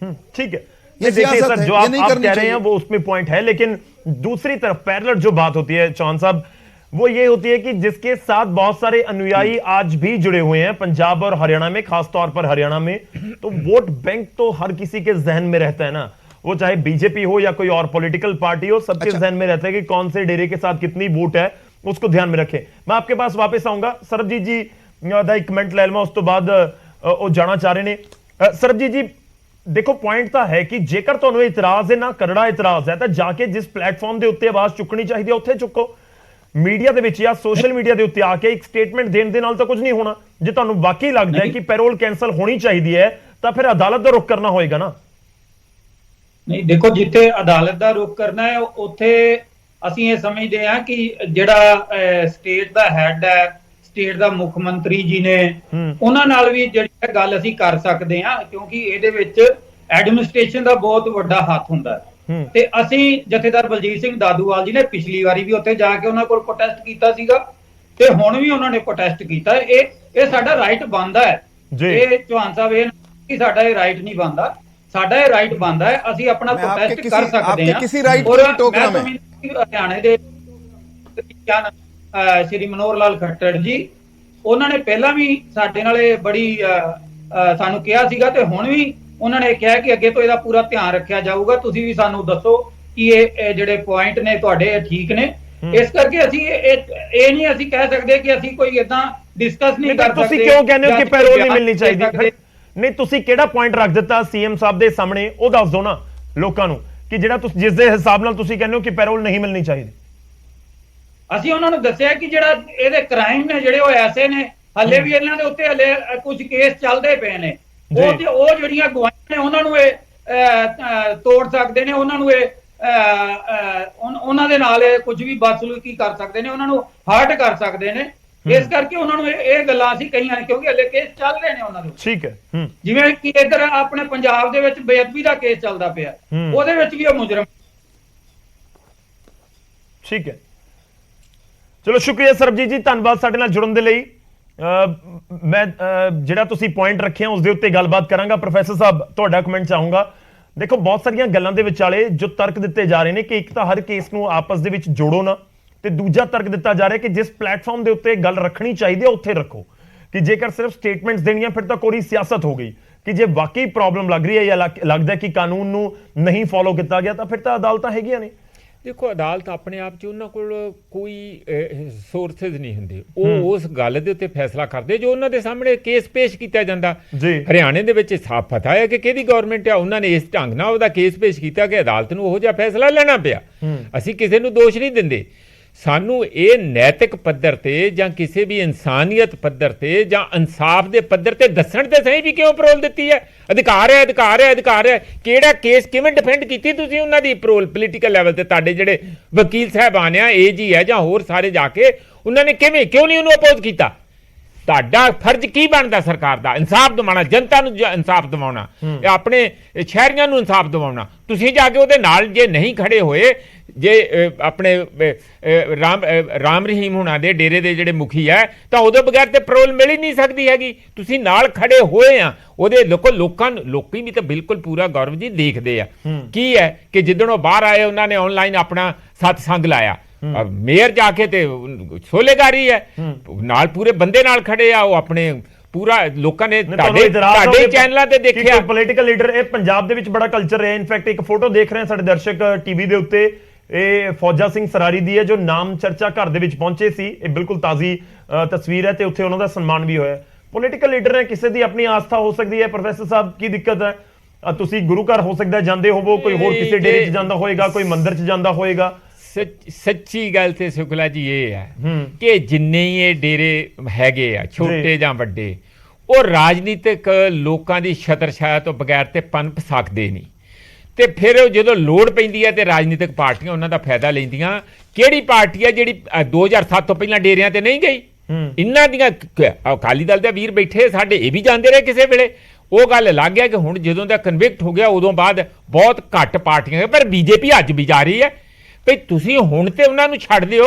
ठीक है, ये देखिए सियासत सर है, जो ये आप नहीं कह करनी रहे चाहिए। हैं वो उसमें पॉइंट है, लेकिन दूसरी तरफ पैरेलल जो बात होती है चौहान साहब, वो ये होती है कि जिसके साथ बहुत सारे अनुयायी आज भी जुड़े हुए हैं पंजाब और हरियाणा में, खासतौर पर हरियाणा में, तो वोट बैंक तो हर किसी के जहन में रहता है ना, वो चाहे बीजेपी हो या कोई और पॉलिटिकल पार्टी हो, सबके जहन में रहता है कि कौन से डेरे के साथ कितनी वोट है, उसको ध्यान में रखें। मैं आपके पास वापस आऊंगा। सरबजीत जी ਦਾ ਇੱਕ ਮਿੰਟ ਲੈ ਲਵਾਂ, ਉਸ ਤੋਂ ਬਾਅਦ ਉਹ ਜਾਣਾ ਚਾਹ ਰਹੇ ਨੇ। ਸਰਬਜੀਤ ਜੀ ਦੇਖੋ, ਪੁਆਇੰਟ ਤਾਂ ਹੈ ਕਿ ਜੇਕਰ ਤੁਹਾਨੂੰ ਇਤਰਾਜ਼ ਹੈ ਨਾ, ਕਰੜਾ ਇਤਰਾਜ਼ ਹੈ, ਤਾਂ ਜਾ ਕੇ ਜਿਸ ਪਲੇਟਫਾਰਮ ਦੇ ਉੱਤੇ ਆਵਾਜ਼ ਚੁੱਕਣੀ ਚਾਹੀਦੀ ਹੈ ਉੱਥੇ ਚੁੱਕੋ। ਮੀਡੀਆ ਦੇ ਵਿੱਚ ਜਾਂ ਸੋਸ਼ਲ ਮੀਡੀਆ ਦੇ ਉੱਤੇ ਆ ਕੇ ਇੱਕ ਸਟੇਟਮੈਂਟ ਦੇਣ ਦੇ ਨਾਲ ਤਾਂ ਕੁਝ ਨਹੀਂ ਹੋਣਾ। ਜੇ ਤੁਹਾਨੂੰ ਵਾਕਈ ਲੱਗਦਾ ਹੈ ਕਿ ਪੈਰੋਲ ਕੈਂਸਲ ਹੋਣੀ ਚਾਹੀਦੀ ਹੈ ਤਾਂ ਫਿਰ ਅਦਾਲਤ ਦਾ ਰੁਖ ਕਰਨਾ ਹੋਏਗਾ ਨਾ। ਨਹੀਂ ਦੇਖੋ, ਜਿੱਥੇ ਅਦਾਲਤ ਦਾ ਰੁਖ ਕਰਨਾ ਹੈ ਉੱਥੇ ਅਸੀਂ ਇਹ ਸਮਝਦੇ ਹਾਂ ਕਿ ਜਿਹੜਾ ਸਟੇਟ ਦਾ ਹੈੱਡ ਹੈ, ਸਟੇਟ ਦਾ ਮੁੱਖ ਮੰਤਰੀ ਜੀ ਨੇ, ਉਹਨਾਂ ਨਾਲ ਵੀ ਜਿਹੜੀ ਗੱਲ ਅਸੀਂ ਕਰ ਸਕਦੇ ਹਾਂ, ਕਿਉਂਕਿ ਇਹਦੇ ਵਿੱਚ ਐਡਮਿਨਿਸਟ੍ਰੇਸ਼ਨ ਦਾ ਬਹੁਤ ਵੱਡਾ ਹੱਥ ਹੁੰਦਾ ਹੈ। ਤੇ ਅਸੀਂ ਜਥੇਦਾਰ ਬਲਜੀਤ ਸਿੰਘ ਦਾਦੂਵਾਲ ਜੀ ਨੇ ਪਿਛਲੀ ਵਾਰੀ ਵੀ ਉੱਥੇ ਜਾ ਕੇ ਉਹਨਾਂ ਕੋਲ ਪ੍ਰੋਟੈਸਟ ਕੀਤਾ ਸੀਗਾ ਤੇ ਹੁਣ ਵੀ ਉਹਨਾਂ ਨੇ ਪ੍ਰੋਟੈਸਟ ਕੀਤਾ। ਇਹ ਸਾਡਾ ਰਾਈਟ ਬਣਦਾ ਹੈ। ਇਹ ਚੌਹਾਨ ਸਾਹਿਬ ਇਹ ਕਿ ਸਾਡਾ ਇਹ ਰਾਈਟ ਨਹੀਂ ਬਣਦਾ, ਸਾਡਾ ਇਹ ਰਾਈਟ ਬਣਦਾ ਹੈ, ਅਸੀਂ ਆਪਣਾ ਪ੍ਰੋਟੈਸਟ ਕਰ ਸਕਦੇ ਹਾਂ। ਹਰਿਆਣੇ ਦੇ ਸ਼੍ਰੀ ਮਨੋਹਰ ਲਾਲ ਖੱਟੜ ਜੀ, ਉਹਨਾਂ ਨੇ ਪਹਿਲਾਂ ਵੀ ਸਾਡੇ ਨਾਲ ਇਹ ਬੜੀ ਸਾਨੂੰ ਕਿਹਾ ਸੀਗਾ ਤੇ ਹੁਣ ਵੀ ਉਹਨਾਂ ਨੇ ਕਿਹਾ ਕਿ ਅੱਗੇ ਤੋਂ ਇਹਦਾ ਪੂਰਾ ਧਿਆਨ ਰੱਖਿਆ ਜਾਊਗਾ। ਤੁਸੀਂ ਵੀ ਸਾਨੂੰ ਦੱਸੋ ਕਿ ਇਹ ਜਿਹੜੇ ਪੁਆਇੰਟ ਨੇ ਤੁਹਾਡੇ ਠੀਕ ਨੇ। ਇਸ ਕਰਕੇ ਅਸੀਂ ਇਹ ਨਹੀਂ ਅਸੀਂ ਕਹਿ ਸਕਦੇ ਕਿ ਅਸੀਂ ਕੋਈ ਇਦਾਂ ਡਿਸਕਸ ਨਹੀਂ ਕਰ ਸਕਦੇ। ਤੁਸੀਂ ਕਿਉਂ ਕਹਿੰਦੇ ਹੋ ਕਿ ਪੈਰੋਲ ਨਹੀਂ ਮਿਲਣੀ ਚਾਹੀਦੀ? ਨਹੀਂ, ਤੁਸੀਂ ਕਿਹੜਾ ਪੁਆਇੰਟ ਰੱਖ ਦਿੱਤਾ ਸੀਐਮ ਸਾਹਿਬ ਦੇ ਸਾਹਮਣੇ, ਉਹ ਦੱਸ ਦਿਓ ਨਾ ਲੋਕਾਂ ਨੂੰ ਕਿ ਜਿਹੜਾ ਤੁਸੀਂ ਜਿਸ ਦੇ ਹਿਸਾਬ ਨਾਲ ਤੁਸੀਂ ਕਹਿੰਦੇ ਹੋ ਕਿ ਪੈਰੋਲ ਨਹੀਂ ਮਿਲਣੀ ਚਾਹੀਦੀ। ਅਸੀਂ ਉਹਨਾਂ ਨੂੰ ਦੱਸਿਆ ਕਿ ਜਿਹੜਾ ਇਹਦੇ ਕ੍ਰਾਈਮ ਨੇ ਜਿਹੜੇ ਉਹ ਐਸੇ ਨੇ, ਹੱਲੇ ਵੀ ਇਹਨਾਂ ਦੇ ਉੱਤੇ ਹੱਲੇ ਕੁਝ ਕੇਸ ਚੱਲਦੇ ਪਏ ਨੇ, ਉਹ ਜਿਹੜੀਆਂ ਗਵਾਹੀਆਂ ਨੇ ਉਹਨਾਂ ਨੂੰ ਇਹ ਤੋੜ ਸਕਦੇ ਨੇ, ਉਹਨਾਂ ਨੂੰ ਇਹ ਉਹਨਾਂ ਦੇ ਨਾਲ ਕੁਝ ਵੀ ਬਦਸਲੂਕੀ ਕਰ ਸਕਦੇ ਨੇ, ਉਹਨਾਂ ਨੂੰ ਹਰਟ ਕਰ ਸਕਦੇ ਨੇ। ਇਸ ਕਰਕੇ ਉਹਨਾਂ ਨੂੰ ਇਹ ਗੱਲਾਂ ਅਸੀਂ ਕਹੀਆਂ ਨੇ, ਕਿਉਂਕਿ ਹੱਲੇ ਕੇਸ ਚੱਲ ਰਹੇ ਨੇ ਉਹਨਾਂ ਦੇ। ਠੀਕ ਹੈ। ਜਿਵੇਂ ਕਿ ਇੱਧਰ ਆਪਣੇ ਪੰਜਾਬ ਦੇ ਵਿੱਚ ਬੇਅਦਬੀ ਦਾ ਕੇਸ ਚੱਲਦਾ ਪਿਆ, ਉਹਦੇ ਵਿੱਚ ਵੀ ਉਹ ਮੁਜਰਮ। ਠੀਕ ਹੈ, ਚਲੋ ਸ਼ੁਕਰੀਆ ਸਰਬਜੀਤ ਜੀ, ਧੰਨਵਾਦ ਸਾਡੇ ਨਾਲ ਜੁੜਨ ਦੇ ਲਈ। ਮੈਂ ਜਿਹੜਾ ਤੁਸੀਂ ਪੁਆਇੰਟ ਰੱਖਿਆ ਉਸ ਦੇ ਉੱਤੇ ਗੱਲਬਾਤ ਕਰਾਂਗਾ। ਪ੍ਰੋਫੈਸਰ ਸਾਹਿਬ ਤੁਹਾਡਾ ਕਮੈਂਟ ਚਾਹੂੰਗਾ। ਦੇਖੋ, ਬਹੁਤ ਸਾਰੀਆਂ ਗੱਲਾਂ ਦੇ ਵਿਚਾਲੇ ਜੋ ਤਰਕ ਦਿੱਤੇ ਜਾ ਰਹੇ ਨੇ ਕਿ ਇੱਕ ਤਾਂ ਹਰ ਕੇਸ ਨੂੰ ਆਪਸ ਦੇ ਵਿੱਚ ਜੋੜੋ ਨਾ, ਤੇ ਦੂਜਾ ਤਰਕ ਦਿੱਤਾ ਜਾ ਰਿਹਾ ਕਿ ਜਿਸ ਪਲੇਟਫਾਰਮ ਦੇ ਉੱਤੇ ਗੱਲ ਰੱਖਣੀ ਚਾਹੀਦੀ ਹੈ ਉੱਥੇ ਰੱਖੋ, ਕਿ ਜੇਕਰ ਸਿਰਫ ਸਟੇਟਮੈਂਟਸ ਦੇਣੀਆਂ ਫਿਰ ਤਾਂ ਕੋਰੀ ਸਿਆਸਤ ਹੋ ਗਈ, ਕਿ ਜੇ ਵਾਕਈ ਪ੍ਰੋਬਲਮ ਲੱਗ ਰਹੀ ਹੈ ਜਾਂ ਲੱਗਦਾ ਕਿ ਕਾਨੂੰਨ ਨੂੰ ਨਹੀਂ ਫੋਲੋ ਕੀਤਾ ਗਿਆ ਤਾਂ ਫਿਰ ਤਾਂ ਅਦਾਲਤਾਂ ਹੈਗੀਆਂ ਨੇ। ਦੇਖੋ, ਅਦਾਲਤ ਆਪਣੇ ਆਪ 'ਚ ਉਹਨਾਂ ਕੋਲ ਕੋਈ ਸੋਰਸਿਸ ਨਹੀਂ ਹੁੰਦੇ, ਉਹ ਉਸ ਗੱਲ ਦੇ ਉੱਤੇ ਫੈਸਲਾ ਕਰਦੇ ਜੋ ਉਹਨਾਂ ਦੇ ਸਾਹਮਣੇ ਕੇਸ ਪੇਸ਼ ਕੀਤਾ ਜਾਂਦਾ। ਹਰਿਆਣੇ ਦੇ ਵਿੱਚ ਸਾਫ਼ ਪਤਾ ਹੈ ਕਿ ਕਿਹਦੀ ਗਵਰਨਮੈਂਟ ਆ, ਉਹਨਾਂ ਨੇ ਇਸ ਢੰਗ ਨਾਲ ਉਹਦਾ ਕੇਸ ਪੇਸ਼ ਕੀਤਾ ਕਿ ਅਦਾਲਤ ਨੂੰ ਉਹੋ ਜਿਹਾ ਫੈਸਲਾ ਲੈਣਾ ਪਿਆ। ਅਸੀਂ ਕਿਸੇ ਨੂੰ ਦੋਸ਼ ਨਹੀਂ ਦਿੰਦੇ, ਸਾਨੂੰ ਇਹ ਨੈਤਿਕ ਪੱਧਰ ਤੇ ਜਾਂ ਕਿਸੇ ਵੀ ਇਨਸਾਨੀਅਤ ਪੱਧਰ ਤੇ ਜਾਂ ਇਨਸਾਫ ਦੇ ਪੱਧਰ ਤੇ ਦੱਸਣ ਤੇ ਸਹੀ ਵੀ ਕਿਉਂ ਪਰੋਲ ਦਿੱਤੀ ਹੈ। ਅਧਿਕਾਰ ਹੈ, ਅਧਿਕਾਰ ਹੈ, ਅਧਿਕਾਰ ਹੈ। ਕਿਹੜਾ ਕੇਸ ਕਿਵੇਂ ਡਿਫੈਂਡ ਕੀਤੀ ਤੁਸੀਂ ਉਹਨਾਂ ਦੀ ਪਰੋਲ? ਪੋਲੀਟੀਕਲ ਲੈਵਲ ਤੇ ਤੁਹਾਡੇ ਜਿਹੜੇ ਵਕੀਲ ਸਾਹਿਬਾਨ ਆ, ਏਜੀ ਹੈ ਜਾਂ ਹੋਰ ਸਾਰੇ ਜਾ ਕੇ ਉਹਨਾਂ ਨੇ ਕਿਉਂ ਨਹੀਂ ਉਹਨੂੰ ਅਪੋਜ਼ ਕੀਤਾ? ਤੁਹਾਡਾ ਫਰਜ਼ ਕੀ ਬਣਦਾ ਸਰਕਾਰ ਦਾ? ਇਨਸਾਫ ਦਿਵਾਉਣਾ, ਜਨਤਾ ਨੂੰ ਇਨਸਾਫ ਦਿਵਾਉਣਾ, ਆਪਣੇ ਸ਼ਹਿਰੀਆਂ ਨੂੰ ਇਨਸਾਫ ਦਿਵਾਉਣਾ। ਤੁਸੀਂ ਜਾ ਕੇ ਉਹਦੇ ਨਾਲ ਜੇ ਨਹੀਂ ਖੜੇ ਹੋਏ, ਜੇ ਆਪਣੇ ਰਾਮ ਰਹੀਮ ਹੁਣਾਂ ਦੇ ਡੇਰੇ ਦੇ ਜਿਹੜੇ ਮੁਖੀ ਹੈ, ਤਾਂ ਉਹਦੇ ਬਗੈਰ ਤੇ ਪਰੋਲ ਮਿਲ ਹੀ ਨਹੀਂ ਸਕਦੀ ਹੈਗੀ। ਤੁਸੀਂ ਨਾਲ ਖੜੇ ਹੋਏ ਆ ਉਹਦੇ। ਲੋਕੀ ਵੀ ਤਾਂ ਬਿਲਕੁਲ ਪੂਰਾ ਗੌਰਵ ਜੀ ਦੇਖਦੇ ਆ ਕੀ ਹੈ ਕਿ ਜਿੱਦਣ ਉਹ ਬਾਹਰ ਆਏ ਉਹਨਾਂ ਨੇ ਆਨਲਾਈਨ ਆਪਣਾ ਸਤਸੰਗ ਲਾਇਆ, ਮੇਅਰ ਜਾ ਕੇ ਤੇ ਸੋਲੇਗਾਰੀ ਹੈ, ਨਾਲ ਪੂਰੇ ਬੰਦੇ ਨਾਲ ਖੜੇ ਆ, ਉਹ ਆਪਣੇ ਪੂਰਾ ਲੋਕਾਂ ਨੇ ਤੁਹਾਡੇ ਚੈਨਲਾਂ ਤੇ ਦੇਖਿਆ। ਪੋਲੀਟੀਕਲ ਲੀਡਰ, ਇਹ ਪੰਜਾਬ ਦੇ ਵਿੱਚ ਬੜਾ ਕਲਚਰ ਹੈ। ਇਨਫੈਕਟ ਇੱਕ ਫੋਟੋ ਦੇਖ ਰਹੇ ਸਾਡੇ ਦਰਸ਼ਕ ਟੀਵੀ ਦੇ ਉੱਤੇ, ਇਹ ਫੌਜਾ ਸਿੰਘ ਸਰਾਰੀ ਦੀ ਹੈ ਜੋ ਨਾਮ ਚਰਚਾ ਘਰ ਦੇ ਵਿੱਚ ਪਹੁੰਚੇ ਸੀ। ਇਹ ਬਿਲਕੁਲ ਤਾਜ਼ੀ ਤਸਵੀਰ ਹੈ ਤੇ ਉੱਥੇ ਉਹਨਾਂ ਦਾ ਸਨਮਾਨ ਵੀ ਹੋਇਆ। ਪੋਲੀਟੀਕਲ ਲੀਡਰ ਹੈ, ਕਿਸੇ ਦੀ ਆਪਣੀ ਆਸਥਾ ਹੋ ਸਕਦੀ ਹੈ। ਪ੍ਰੋਫੈਸਰ ਸਾਹਿਬ, ਕੀ ਦਿੱਕਤ ਹੈ? ਤੁਸੀਂ ਗੁਰੂ ਘਰ ਹੋ ਸਕਦਾ ਜਾਂਦੇ ਹੋਵੋ, ਕੋਈ ਹੋਰ ਕਿਸੇ ਡੇਰੇ 'ਚ ਜਾਂਦਾ ਹੋਏਗਾ, ਕੋਈ ਮੰਦਿਰ 'ਚ ਜਾਂਦਾ ਹੋਏਗਾ। ਸੱਚੀ ਗੱਲ ਤੇ ਸ਼ੁਕਲਾ ਜੀ ਇਹ ਹੈ ਕਿ ਜਿੰਨੇ ਹੀ ਇਹ ਡੇਰੇ ਹੈਗੇ ਆ, ਛੋਟੇ ਜਾਂ ਵੱਡੇ, ਉਹ ਰਾਜਨੀਤਿਕ ਲੋਕਾਂ ਦੀ ਛਤਰ ਛਾਇਆ ਤੋਂ ਬਗੈਰ ਤੇ ਪਨਪ ਸਕਦੇ ਨਹੀਂ। ਤੇ ਫਿਰ ਜਦੋਂ ਲੋੜ ਪੈਂਦੀ ਹੈ ਤੇ ਰਾਜਨੀਤਿਕ ਪਾਰਟੀਆਂ ਉਹਨਾਂ ਦਾ ਫਾਇਦਾ ਲੈਂਦੀਆਂ। ਕਿਹੜੀ ਪਾਰਟੀ ਹੈ ਜਿਹੜੀ 2007 ਤੋਂ ਪਹਿਲਾਂ ਡੇਰਿਆਂ ਤੇ ਨਹੀਂ ਗਈ? ਇਹਨਾਂ ਦੀਆਂ ਅਕਾਲੀ ਦਲ ਦੇ ਵੀਰ ਬੈਠੇ ਸਾਡੇ, ਇਹ ਵੀ ਜਾਂਦੇ ਰਹੇ ਕਿਸੇ ਵੇਲੇ। ਉਹ ਗੱਲ ਲੱਗ ਗਿਆ ਕਿ ਹੁਣ ਜਦੋਂ ਦਾ ਕਨਵਿਕਟ ਹੋ ਗਿਆ ਉਦੋਂ ਬਾਅਦ ਬਹੁਤ ਘੱਟ ਪਾਰਟੀਆਂ, ਪਰ ਬੀਜੇਪੀ ਅੱਜ ਵੀ ਜਾ ਰਹੀ ਹੈ। ਭਈ ਤੁਸੀਂ ਹੁਣ ਤੇ ਉਹਨਾਂ ਨੂੰ ਛੱਡ ਦਿਓ,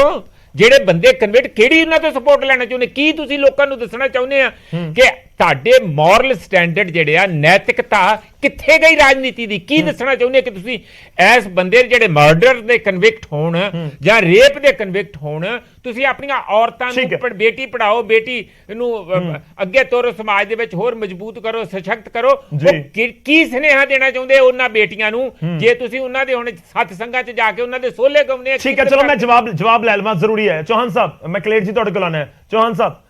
ਜਿਹੜੇ ਬੰਦੇ ਕਨਵਰਟ ਕਿਹੜੀ ਉਹਨਾਂ ਤੋਂ ਸਪੋਰਟ ਲੈਣਾ ਚਾਹੁੰਦੇ ਕੀ ਤੁਸੀਂ ਲੋਕਾਂ ਨੂੰ ਦੱਸਣਾ ਚਾਹੁੰਦੇ ਆ ਕਿ ਤੁਹਾਡੇ ਮੋਰਲ ਸਟੈਂਡਰਡ ਜਿਹੜੇ ਆ ਨੈਤਿਕਤਾ ਕਿੱਥੇ ਗਈ ਰਾਜਨੀਤੀ ਦੀ ਕੀ ਦੱਸਣਾ ਚਾਹੁੰਦੇ ਕਿ ਤੁਸੀਂ ਇਸ ਬੰਦੇ ਜਿਹੜੇ ਮਰਡਰ ਦੇ ਕਨਵਿਕਟ ਹੋਣ ਜਾਂ ਰੇਪ ਦੇ ਕਨਵਿਕਟ ਹੋਣ ਤੁਸੀਂ ਆਪਣੀਆਂ ਔਰਤਾਂ ਨੂੰ ਬੇਟੀ ਪੜਾਓ ਬੇਟੀ ਨੂੰ ਅੱਗੇ ਤੋਰੋ ਸਮਾਜ ਦੇ ਵਿੱਚ ਹੋਰ ਮਜ਼ਬੂਤ ਕਰੋ ਸਸ਼ਕਤ ਕਰੋ ਕੀ ਸੁਨੇਹਾ ਦੇਣਾ ਚਾਹੁੰਦੇ ਉਹਨਾਂ ਬੇਟੀਆਂ ਨੂੰ ਜੇ ਤੁਸੀਂ ਉਹਨਾਂ ਦੇ ਹੁਣ ਸੱਤ ਸੰਗਾਂ 'ਚ ਜਾ ਕੇ ਉਹਨਾਂ ਦੇ ਸੋਲੇ ਗਾਉਂਦੇ ठीक है चलो मैं जवाब ले लूँ जरूरी है चौहान साहब मैं क्लेर जी तोड़े को लाना है चौहान साहब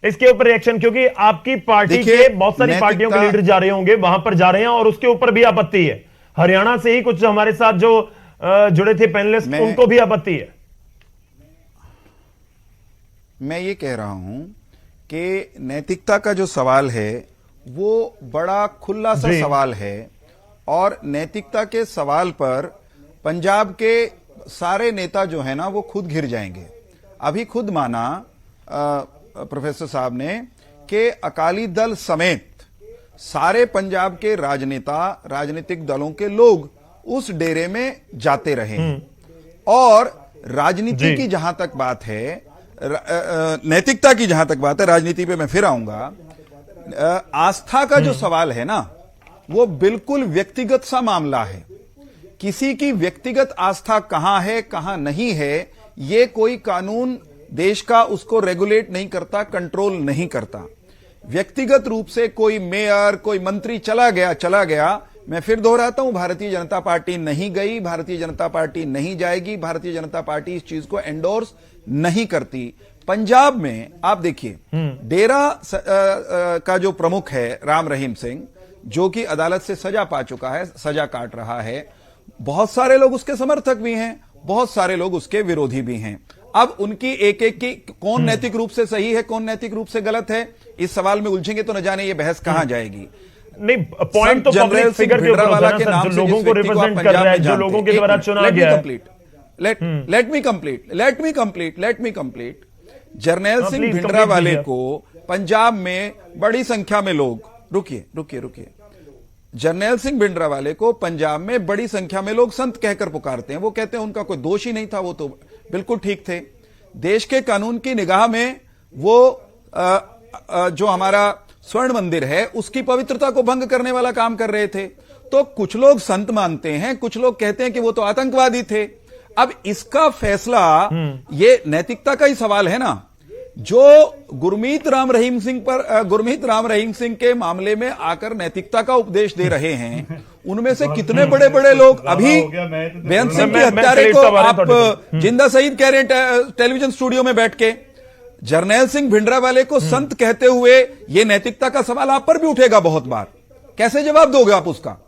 इसके ऊपर रिएक्शन क्योंकि आपकी पार्टी के बहुत सारी पार्टियों के लीडर जा रहे होंगे वहां पर जा रहे हैं और उसके ऊपर भी आपत्ति है हरियाणा से ही कुछ हमारे साथ जो जुड़े थे पैनलिस्ट उनको भी आपत्ति है मैं ये कह रहा हूं कि नैतिकता का जो सवाल है वो बड़ा खुला सा सवाल है और नैतिकता के सवाल पर पंजाब के सारे नेता जो है ना वो खुद घिर जाएंगे अभी खुद माना प्रोफेसर साहब ने कि अकाली दल समेत सारे पंजाब के राजनेता राजनीतिक दलों के लोग उस डेरे में जाते रहे और राजनीति की जहां तक बात है नैतिकता की जहां तक बात है राजनीति पे मैं फिर आऊंगा आस्था का जो सवाल है ना वो बिल्कुल व्यक्तिगत सा मामला है किसी की व्यक्तिगत आस्था कहां है कहां नहीं है ये कोई कानून देश का उसको रेगुलेट नहीं करता कंट्रोल नहीं करता व्यक्तिगत रूप से कोई मेयर कोई मंत्री चला गया मैं फिर दोहराता हूं भारतीय जनता पार्टी नहीं गई भारतीय जनता पार्टी नहीं जाएगी भारतीय जनता पार्टी इस चीज को एंडोर्स नहीं करती पंजाब में आप देखिए डेरा का जो प्रमुख है राम रहीम सिंह जो कि अदालत से सजा पा चुका है सजा काट रहा है बहुत सारे लोग उसके समर्थक भी हैं बहुत सारे लोग उसके विरोधी भी हैं अब उनकी एक एक की कौन नैतिक रूप से सही है कौन नैतिक रूप से गलत है इस सवाल में उलझेंगे तो न जाने ये बहस कहां जाएगी नहीं पॉइंट तो पब्लिक फिगर के ऊपर होता है ना सर जो लोगों को रिप्रेजेंट कर रहा है जो लोगों के द्वारा चुना गया है let me complete Jarnail Singh Bhindranwale को पंजाब में बड़ी संख्या में लोग रुकिए जर्नैल सिंह भिंडरावाले को पंजाब में बड़ी संख्या में लोग संत कहकर पुकारते हैं वो कहते हैं उनका कोई दोष ही नहीं था वो तो बिल्कुल ठीक थे देश के कानून की निगाह में वो जो हमारा स्वर्ण मंदिर है उसकी पवित्रता को भंग करने वाला काम कर रहे थे तो कुछ लोग संत मानते हैं कुछ लोग कहते हैं कि वो तो आतंकवादी थे अब इसका फैसला ये नैतिकता का ही सवाल है ना जो गुरमीत राम रहीम सिंह के मामले में आकर नैतिकता का उपदेश दे रहे हैं उनमें से कितने बड़े बड़े लोग अभी बेअंत सिंह के हत्यारे को आप जिंदा शहीद कह रहे हैं टेलीविजन स्टूडियो में बैठ के जर्नैल सिंह भिंडरावाले को संत कहते हुए ये नैतिकता का सवाल आप पर भी उठेगा बहुत बार कैसे जवाब दोगे आप उसका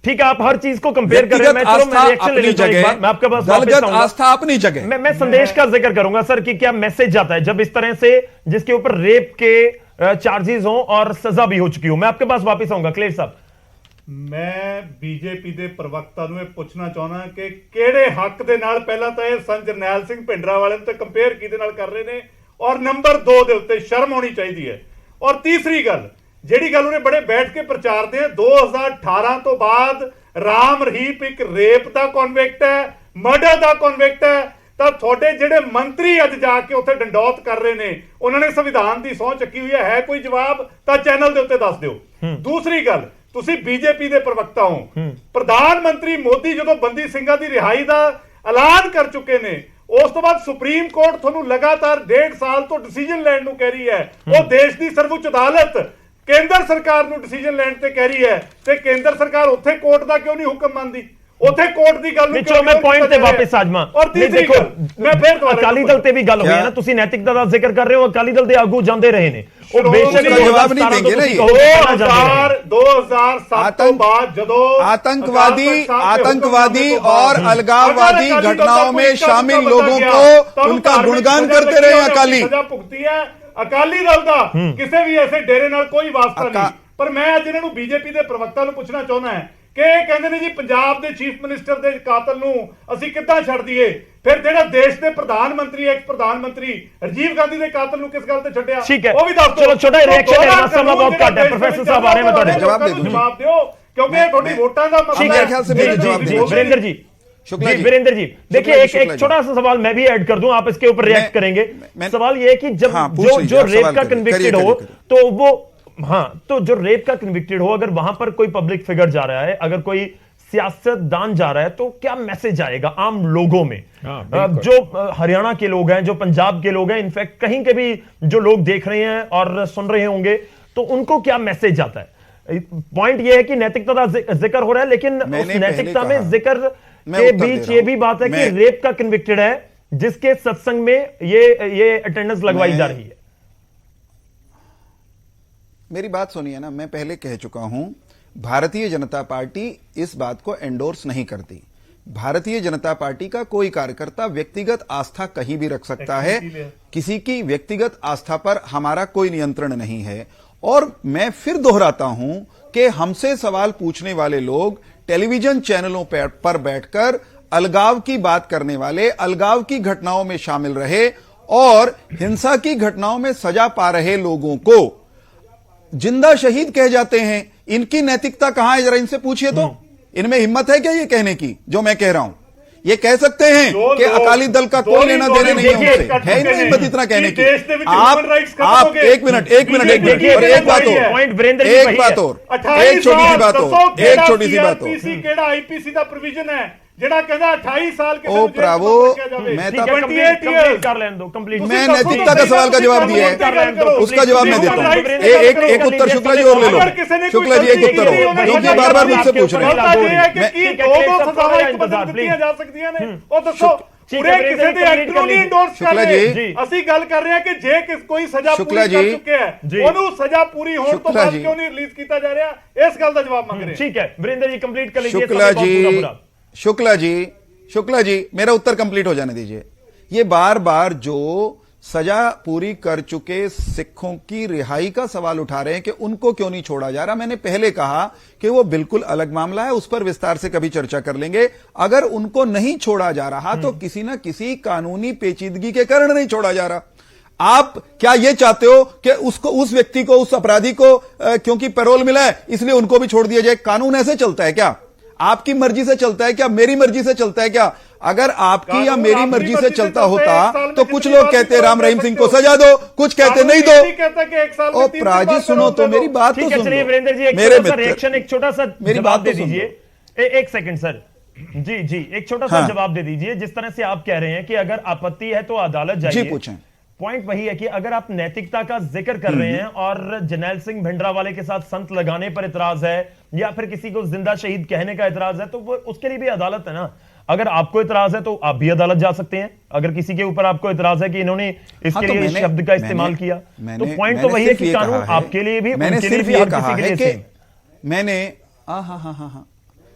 ठीक है आप हर चीज को कंपेयर कर रहे हैं मैं रिएक्शन ले लेता हूं मैं आपके पास वापस आऊंगा आस्था अपनी जगह मैं संदेश का जिक्र करूंगा सर कि क्या मैसेज जाता है जब इस तरह से जिसके ऊपर रेप के चार्जेस हों और सजा भी हो चुकी हो मैं आपके पास वापस आऊंगा क्लेर साहब ਮੈਂ ਬੀਜੇਪੀ ਦੇ ਪ੍ਰਵਕਤਾ ਨੂੰ ਇਹ ਪੁੱਛਣਾ ਚਾਹੁੰਦਾ ਕਿ ਕਿਹੜੇ ਹੱਕ ਦੇ ਨਾਲ ਪਹਿਲਾਂ ਤਾਂ ਇਹ ਸੰਤ ਜਰਨੈਲ ਸਿੰਘ ਭਿੰਡਰਾਵਾਲੇ ਨੂੰ ਤੇ ਕੰਪੇਅਰ ਕਿਹਦੇ ਨਾਲ ਕਰ ਰਹੇ ਨੇ ਔਰ ਨੰਬਰ 2 ਦੇ ਉੱਤੇ ਸ਼ਰਮ ਆਉਣੀ ਚਾਹੀਦੀ ਹੈ ਔਰ ਤੀਸਰੀ ਗੱਲ ਜਿਹੜੀ ਗੱਲ ਉਹਨੇ ਬੜੇ ਬੈਠ ਕੇ ਪ੍ਰਚਾਰਦੇ ਆ 2018 ਤੋਂ ਬਾਅਦ ਰਾਮ ਰਹੀਮ ਇੱਕ ਰੇਪ ਦਾ ਕਨਵਿਕਟ ਹੈ ਮਰਡਰ ਦਾ ਕਨਵਿਕਟ ਹੈ ਤਾਂ ਤੁਹਾਡੇ ਜਿਹੜੇ ਮੰਤਰੀ ਅੱਜ ਜਾ ਕੇ ਉੱਥੇ ਡੰਡੌਤ ਕਰ ਰਹੇ ਨੇ ਉਹਨਾਂ ਨੇ ਸੰਵਿਧਾਨ ਦੀ ਸਹੁੰ ਚੱਕੀ ਹੋਈ ਹੈ ਕੋਈ ਜਵਾਬ ਤਾਂ ਚੈਨਲ ਦੇ ਉੱਤੇ ਦੱਸ ਦਿਓ ਦੂਸਰੀ ਗੱਲ ਤੁਸੀਂ ਬੀਜੇਪੀ ਦੇ ਪ੍ਰਵਕਤਾ ਹੋ ਪ੍ਰਧਾਨ ਮੰਤਰੀ ਮੋਦੀ ਜਦੋਂ ਬੰਦੀ ਸਿੰਘਾਂ ਦੀ ਰਿਹਾਈ ਦਾ ਐਲਾਨ ਕਰ ਚੁੱਕੇ ਨੇ ਉਸ ਤੋਂ ਬਾਅਦ ਸੁਪਰੀਮ ਕੋਰਟ ਤੁਹਾਨੂੰ ਲਗਾਤਾਰ 1.5 ਸਾਲ ਤੋਂ ਡਿਸੀਜਨ ਲੈਣ ਨੂੰ ਕਹਿ ਰਹੀ ਹੈ ਉਹ ਦੇਸ਼ ਦੀ ਸਰਵਉੱਚ ਅਦਾਲਤ ਕੇਂਦਰ ਸਰਕਾਰ ਨੂੰ ਡਿਸੀਜਨ ਲੈਣ ਤੇ ਕਹਿ ਰਹੀ ਹੈ ਤੇ ਕੇਂਦਰ ਸਰਕਾਰ ਉੱਥੇ ਕੋਰਟ ਦਾ ਕਿਉਂ ਨਹੀਂ ਹੁਕਮ ਮੰਨਦੀ ਉੱਥੇ ਕੋਰਟ ਦੀ ਗੱਲ ਨੂੰ ਚਲੋ ਮੈਂ ਪੁਆਇੰਟ ਤੇ ਵਾਪਸ ਆ ਜਾਵਾਂ ਔਰ ਦੇਖੋ ਮੈਂ ਫਿਰ ਅਕਾਲੀ ਦਲ ਤੇ ਵੀ ਗੱਲ ਹੋਈ ਹੈ ਨਾ ਤੁਸੀਂ ਨੈਤਿਕਤਾ ਦਾ ਜ਼ਿਕਰ ਕਰ ਰਹੇ ਹੋ ਅਕਾਲੀ ਦਲ ਦੇ ਆਗੂ ਜਾਂਦੇ ਰਹੇ ਨੇ ਉਹ ਬੇਸ਼ੱਕ ਜਵਾਬ ਨਹੀਂ ਦੇਂਗੇ ਨਾ 2007 ਤੋਂ ਬਾਅਦ ਜਦੋਂ आतंकवादी और अलगाववादी घटनाओं में शामिल लोगों को उनका गुणगान करते रहे अकाली ਭੁਗਤੀ ਹੈ ਅਕਾਲੀ ਦਲ ਦਾ ਕਿਸੇ ਵੀ ਐਸੇ ਡੇਰੇ ਨਾਲ ਕੋਈ ਵਾਸਤਾ ਨਹੀਂ ਪਰ ਮੈਂ ਅੱਜ ਇਹਨਾਂ ਨੂੰ ਬੀਜੇਪੀ ਦੇ ਪ੍ਰਵਕਤਾ ਨੂੰ ਪੁੱਛਣਾ ਚਾਹੁੰਦਾ ਹਾਂ ਕਿ ਇਹ ਕਹਿੰਦੇ ਨੇ ਜੀ ਪੰਜਾਬ ਦੇ ਚੀਫ ਮਿਨਿਸਟਰ ਦੇ ਕਾਤਲ ਨੂੰ ਅਸੀਂ ਕਿੱਦਾਂ ਛੱਡ ਦਈਏ ਫਿਰ ਜਿਹੜਾ ਦੇਸ਼ ਦੇ ਪ੍ਰਧਾਨ ਮੰਤਰੀ ਐਕਸ ਪ੍ਰਧਾਨ ਮੰਤਰੀ ਰਾਜੀਵ ਗਾਂਧੀ ਦੇ ਕਾਤਲ ਨੂੰ ਕਿਸ ਗੱਲ ਤੇ ਛੱਡਿਆ ਉਹ ਵੀ ਦੱਸ ਦਿਓ ਚਲੋ ਛੋਟਾ ਰਿਐਕਸ਼ਨ ਹੈ ਸਮਾਂ ਬਹੁਤ ਘੱਟ ਹੈ ਪ੍ਰੋਫੈਸਰ ਸਾਹਿਬ ਆ ਰਹੇ ਮੈਂ ਤੁਹਾਡੇ ਜਵਾਬ ਦਿਓ ਕਿਉਂਕਿ ਇਹ ਤੁਹਾਡੀ ਵੋਟਾਂ ਦਾ ਮਸਲਾ ਹੈ ਜਵਾਬ ਦਿਓ ਵਰਿੰਦਰ ਜੀ शुक्ला जी जी, वीरेंद्र जी देखिए शुक्ला एक जी। छोटा सा सवाल मैं भी ऐड कर दूं, आप इसके ऊपर रिएक्ट करेंगे। सवाल ये है कि जब हाँ, पूछ जो लीजिए, जो आप रेप सवाल का करिए, कन्विक्टेड करिए, हो करिए। तो वो हाँ तो जो रेप का कन्विक्टेड हो, अगर वहां पर कोई पब्लिक फिगर जा रहा है, अगर कोई सियासतदान जा रहा है, तो क्या मैसेज आएगा आम लोगों में? जो हरियाणा के लोग हैं, जो पंजाब के लोग हैं, इनफैक्ट कहीं के भी जो लोग देख रहे हैं और सुन रहे होंगे, तो उनको क्या मैसेज आता है? पॉइंट ये है कि नैतिकता का जिक्र हो रहा है, लेकिन उस नैतिकता में जिक्र के बीच ये भी बात है कि रेप का कन्विक्टेड है, जिसके सत्संग में ये अटेंडेंस लगवाई जा रही है। मेरी बात सुनिए ना, मैं पहले कह चुका हूं, भारतीय जनता पार्टी इस बात को एंडोर्स नहीं करती। भारतीय जनता पार्टी का कोई कार्यकर्ता व्यक्तिगत आस्था कहीं भी रख सकता है, किसी की व्यक्तिगत आस्था पर हमारा कोई नियंत्रण नहीं है। और मैं फिर दोहराता हूं कि हमसे सवाल पूछने वाले लोग टेलीविजन चैनलों पर बैठकर अलगाव की बात करने वाले, अलगाव की घटनाओं में शामिल रहे और हिंसा की घटनाओं में सजा पा रहे लोगों को जिंदा शहीद कह जाते हैं। इनकी नैतिकता कहां है, जरा इनसे पूछिए तो। इनमें हिम्मत है क्या ये कहने की जो मैं कह रहा हूं? ये कह सकते हैं कि अकाली दल का कोई लेना देना नहीं है उनसे, है इनमें हिम्मत इतना कहने की? आप एक मिनट और एक बात और एक छोटी सी बात और एक छोटी सी बात और आईपीसी का प्रोविजन है ਜਿਹੜਾ ਕਹਿੰਦਾ 28 साल के ओ प्रावो, मैं नैतिकता का सवाल का जवाब दिया है, उसका जवाब मैं देता हूं। एक उत्तर शुक्ला जी और ले लो, शुक्ला जी एक उत्तर हो, क्योंकि बार बार मुझसे पूछ रहे शुक्ला जी ਅਸੀਂ ਗੱਲ ਕਰ ਰਹੇ ਹਾਂ ਕਿ ਜੇ ਕੋਈ ਸਜ਼ਾ ਪੂਰੀ ਕਰ ਚੁੱਕਿਆ ਹੈ ਉਹਨੂੰ ਸਜ਼ਾ ਪੂਰੀ ਹੋਣ ਤੋਂ ਬਾਅਦ ਕਿਉਂ ਨਹੀਂ ਰਿਲੀਜ਼ ਕੀਤਾ ਜਾ ਰਿਹਾ, ਇਸ ਗੱਲ ਦਾ ਜਵਾਬ ਮੰਗ ਰਹੇ। ठीक है वीरेंद्र जी कंप्लीट कर लीजिए। शुक्ला जी मेरा उत्तर कंप्लीट हो जाने दीजिए। ये बार बार जो सजा पूरी कर चुके सिखों की रिहाई का सवाल उठा रहे हैं कि उनको क्यों नहीं छोड़ा जा रहा, मैंने पहले कहा कि वो बिल्कुल अलग मामला है, उस पर विस्तार से कभी चर्चा कर लेंगे। अगर उनको नहीं छोड़ा जा रहा तो किसी ना किसी कानूनी पेचीदगी के कारण नहीं छोड़ा जा रहा। आप क्या ये चाहते हो कि उसको, उस व्यक्ति को, उस अपराधी को क्योंकि पैरोल मिला है इसलिए उनको भी छोड़ दिया जाए? कानून ऐसे चलता है क्या? आपकी मर्जी से चलता है क्या? मेरी मर्जी से चलता है क्या? अगर आपकी या मेरी मर्जी से चलता होता तो कुछ लोग कहते राम रहीम सिंह को सजा दो, कुछ कहते नहीं दो। ओ प्राजी सुनो तो, मेरी बात तो सुनो। वीरेंद्र जी मेरे रिएक्शन, एक छोटा सा मेरी बात दे दीजिए। एक सेकंड सर, जी एक छोटा सा जवाब दे दीजिए। जिस तरह से आप कह रहे हैं कि अगर आपत्ति है तो अदालत जाइए, जी पूछें। पॉइंट वही है कि अगर आप नैतिकता का जिक्र कर रहे हैं और जरनैल सिंह भिंडरावाले के साथ संत लगाने पर इतराज है या फिर किसी को जिंदा शहीद कहने का इतराज है, तो वो उसके लिए भी अदालत है ना। अगर आपको इतराज है तो आप भी अदालत जा सकते हैं। अगर किसी के ऊपर आपको इतराज है कि इन्होंने इसके लिए इस शब्द का इस्तेमाल किया, तो पॉइंट तो वही है कि कानून आपके लिए भी, मैंने सिर्फ ये कहा है कि मैंने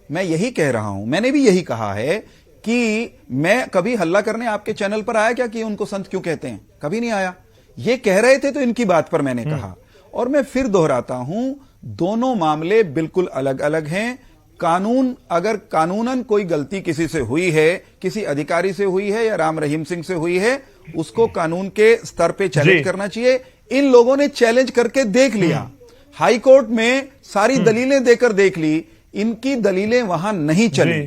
मैं यही कह रहा हूं, मैंने भी यही कहा है कि मैं कभी हल्ला करने आपके चैनल पर आया क्या कि उनको संत क्यों कहते हैं? कभी नहीं आया। ये कह रहे थे तो इनकी बात पर मैंने कहा। और मैं फिर दोहराता हूं, दोनों मामले बिल्कुल अलग अलग हैं। कानून, अगर कानूनन कोई गलती किसी से हुई है, किसी अधिकारी से हुई है या राम रहीम सिंह से हुई है, उसको कानून के स्तर पे चैलेंज करना चाहिए। इन लोगों ने चैलेंज करके देख लिया, हाई कोर्ट में सारी दलीलें देकर देख ली, इनकी दलीलें वहां नहीं चली।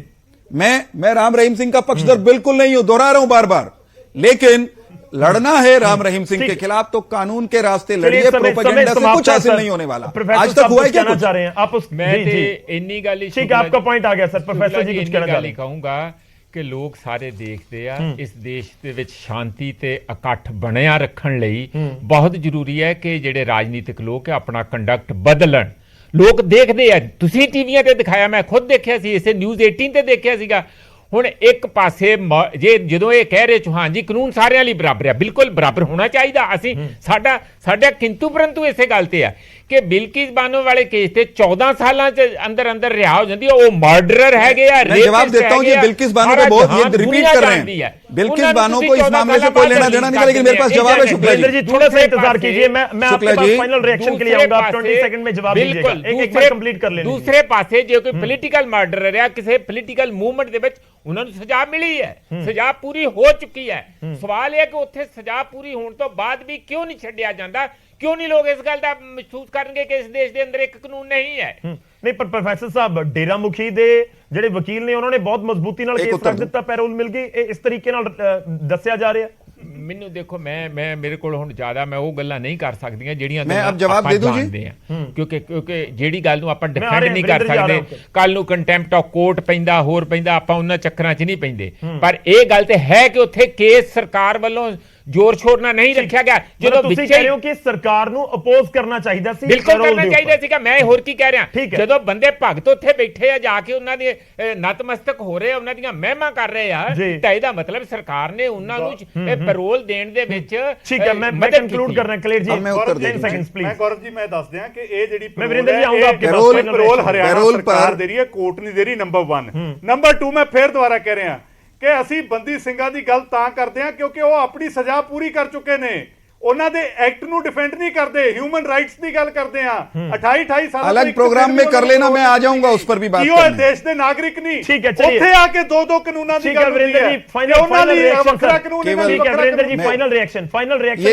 मैं राम रहीम सिंह का पक्षधर बिल्कुल नहीं हूं, दोहरा रहा हूं बार बार, लेकिन लड़ना है राम रहीम सिंह के खिलाफ तो कानून के रास्ते लड़िए, प्रोपेगेंडा से कुछ हासिल नहीं होने वाला। आज तक हुआ है क्या? चाह रहे हैं आप उस ਇੰਨੀ ਗੱਲ ठीक है, आपका पॉइंट आ गया सर। प्रोफेसर जी कुछ कहना चाह रहे हैं? ਕਹੂੰਗਾ ਕਿ ਲੋਕ ਸਾਰੇ ਦੇਖਦੇ ਆ ਇਸ ਦੇਸ਼ ਦੇ ਵਿੱਚ ਸ਼ਾਂਤੀ ਤੇ ਇਕੱਠ ਬਣਿਆ ਰੱਖਣ ਲਈ ਬਹੁਤ ਜ਼ਰੂਰੀ ਹੈ ਕਿ ਜਿਹੜੇ ਰਾਜਨੀਤਿਕ ਲੋਕ ਹੈ ਆਪਣਾ ਕੰਡਕਟ ਬਦਲਣ। ਲੋਕ ਦੇਖਦੇ ਆ, ਤੁਸੀਂ ਟੀਵੀਆਂ ਤੇ ਦਿਖਾਇਆ, ਮੈਂ ਖੁਦ ਦੇਖਿਆ ਸੀ, ਇਸੇ ਨਿਊਜ਼ 18 ਤੇ ਦੇਖਿਆ ਸੀਗਾ। ਹੁਣ ਇੱਕ ਪਾਸੇ ਜੇ ਜਦੋਂ ਇਹ ਕਹਿ ਰਹੇ ਚੌਹਾਨ ਜੀ ਕਾਨੂੰਨ ਸਾਰਿਆਂ ਲਈ ਬਰਾਬਰ ਹੈ, ਬਿਲਕੁਲ ਬਰਾਬਰ ਹੋਣਾ ਚਾਹੀਦਾ। ਅਸੀਂ ਸਾਡਾ ਕਿੰਤੂ ਪਰੰਤੂ ਇਸੇ ਗੱਲ ਤੇ ਆ ਕਿ ਬਿਲਕਿਸ ਬਾਨੋ ਵਾਲੇ ਕੇਸ ਤੇ 14 ਸਾਲਾਂ ਚ ਅੰਦਰ ਰਿਹਾ ਹੋ ਜਾਂਦੀ, ਉਹ ਮਰਡਰਰ ਹੈਗੇ ਆ। मैं जवाब देता हूं, ये बिल्किस बानो को बहुत ये रिपीट कर रहे हैं। बिल्किस बानो को इस मामले से कोई लेना देना नहीं, लेकिन मेरे पास जवाब है। शुक्ला जी थोड़ा सा इंतजार कीजिए, मैं आपके पास फाइनल रिएक्शन के लिए आऊंगा। आप 20 सेकंड में जवाब दीजिएगा, एक बार कंप्लीट कर लें। दूसरे पासे जे कोई पॉलिटिकल मर्डरर है, किसी पॉलिटिकल मूवमेंट ਦੇ ਵਿੱਚ ਉਹਨਾਂ ਨੂੰ ਸਜ਼ਾ ਮਿਲੀ ਹੈ, ਸਜ਼ਾ ਪੂਰੀ ਹੋ ਚੁੱਕੀ ਹੈ। ਸਵਾਲ ਇਹ ਕਿ ਉੱਥੇ ਸਜ਼ਾ ਪੂਰੀ ਹੋਣ ਤੋਂ ਬਾਅਦ ਵੀ ਕਿਉਂ ਨਹੀਂ ਛੱਡਿਆ ਜਾਂਦਾ? क्यों नहीं लोग इस गल का महसूस करेंगे कि इस देश के अंदर एक कानून नहीं है? ਨਹੀਂ ਪਰ ਪ੍ਰੋਫੈਸਰ ਸਾਹਿਬ ਡੇਰਾ ਮੁਖੀ ਦੇ ਜਿਹੜੇ ਵਕੀਲ ਨੇ ਉਹਨਾਂ ਨੇ ਬਹੁਤ ਮਜ਼ਬੂਤੀ ਨਾਲ ਕੇਸ ਰੱਖ ਦਿੱਤਾ, ਪੈਰੋਲ ਮਿਲ ਗਈ, ਇਹ ਇਸ ਤਰੀਕੇ ਨਾਲ ਦੱਸਿਆ ਜਾ ਰਿਹਾ। ਮੈਨੂੰ ਦੇਖੋ ਮੈਂ ਮੇਰੇ ਕੋਲ ਹੁਣ ਜ਼ਿਆਦਾ ਮੈਂ ਉਹ ਗੱਲਾਂ ਨਹੀਂ ਕਰ ਸਕਦੀਆਂ ਜਿਹੜੀਆਂ ਮੈਂ ਅਬ ਜਵਾਬ ਦੇ ਦੂੰ ਜੀ, ਕਿਉਂਕਿ ਜਿਹੜੀ ਗੱਲ ਨੂੰ ਆਪਾਂ ਡਿਫੈਂਡ ਨਹੀਂ ਕਰ ਸਕਦੇ, ਕੱਲ ਨੂੰ ਕੰਟੈਂਪਟ ਆਫ ਕੋਰਟ ਪੈਂਦਾ, ਹੋਰ ਪੈਂਦਾ, ਆਪਾਂ ਉਹਨਾਂ ਚੱਕਰਾਂ 'ਚ ਨਹੀਂ ਪੈਂਦੇ। ਪਰ ਇਹ ਗੱਲ ਤੇ ਹੈ ਕਿ ਉੱਥੇ ਕੇਸ ਸਰਕਾਰ ਵੱਲੋਂ ਜ਼ੋਰ ਸ਼ੋਰ ਨਾਲ ਨਹੀਂ ਰੱਖਿਆ ਗਿਆ। ਜਦੋਂ ਤੁਸੀਂ ਕਹਿ ਰਹੇ ਹੋ ਕਿ ਸਰਕਾਰ ਨੂੰ ਅਪੋਜ਼ ਕਰਨਾ ਚਾਹੀਦਾ ਸੀ, ਬਿਲਕੁਲ ਕਰਨਾ ਚਾਹੀਦਾ ਸੀਗਾ। ਮੈਂ ਹੋਰ ਕੀ ਕਹਿ ਰਿਹਾ, ਜਦੋਂ ਬੰਦੇ ਭਗਤ ਉੱਥੇ ਬੈਠੇ ਆ ਜਾ ਕੇ ਉਹਨਾਂ ਦੇ ਨਤਮਸਤਕ ਹੋ ਰਹੇ ਆ, ਉਹਨਾਂ ਦੀਆਂ ਮਹਿਮਾ ਕਰ ਰਹੇ ਆ, ਤਾਂ ਇਹਦਾ ਮਤਲਬ ਸਰਕਾਰ ਨੇ ਉਹਨਾਂ ਨੂੰ ਪੈਰੋਲ ਦੇਣ ਦੇ ਵਿੱਚ ਠੀਕ ਹੈ। ਮੈਂ ਕੰਕਲੂਡ ਕਰਨਾ ਕਲੀਅਰ ਜੀ, ਮੈਂ ਉੱਤਰ ਦੇ 10 ਸੈਕਿੰਡਸ ਪਲੀਜ਼। ਮੈਂ ਗੌਰਵ ਜੀ ਮੈਂ ਦੱਸ ਦਿਆਂ ਕਿ ਇਹ ਜਿਹੜੀ ਮੈਂ ਵਰਿੰਦਰ ਜੀ ਆਉਂਗਾ ਆਪਕੇ ਪੈਰੋਲ ਹਰਿਆਣਾ ਸਰਕਾਰ ਦੇ ਰਹੀ ਹੈ, ਕੋਰਟ ਨਹੀਂ ਦੇ ਰਹੀ, ਨੰਬਰ 1। ਨੰਬਰ 2 ਮੈਂ ਫੇਰ ਦੁਬਾਰਾ ਕਹਿ ਰਿਹਾ ਕਿ ਅਸੀਂ ਬੰਦੀ ਸਿੰਘਾਂ ਦੀ ਗੱਲ ਤਾਂ ਕਰਦੇ ਹਾਂ ਕਿਉਂਕਿ ਉਹ ਆਪਣੀ ਸਜ਼ਾ ਪੂਰੀ ਕਰ ਚੁੱਕੇ ਨੇ, ਉਹਨਾਂ ਦੇ ਐਕਟ ਨੂੰ ਡਿਫੈਂਡ नहीं करते, ह्यूमन राइट्स की गल करते हैं। 28 साल अलग प्रोग्राम में कर लेना, मैं आ जाऊंगा उस पर भी बात करने। देश के नागरिक नहीं, ठीक है, चलिए ਉੱਥੇ ਆ ਕੇ ਦੋ ਕਾਨੂੰਨਾਂ ਦੀ ਗੱਲ ਹੁੰਦੀ ਹੈ, फाइनल रिएक्शन ਵੱਖਰਾ ਕਾਨੂੰਨ ਹੈ। वीरेंद्र जी फाइनल रिएक्शन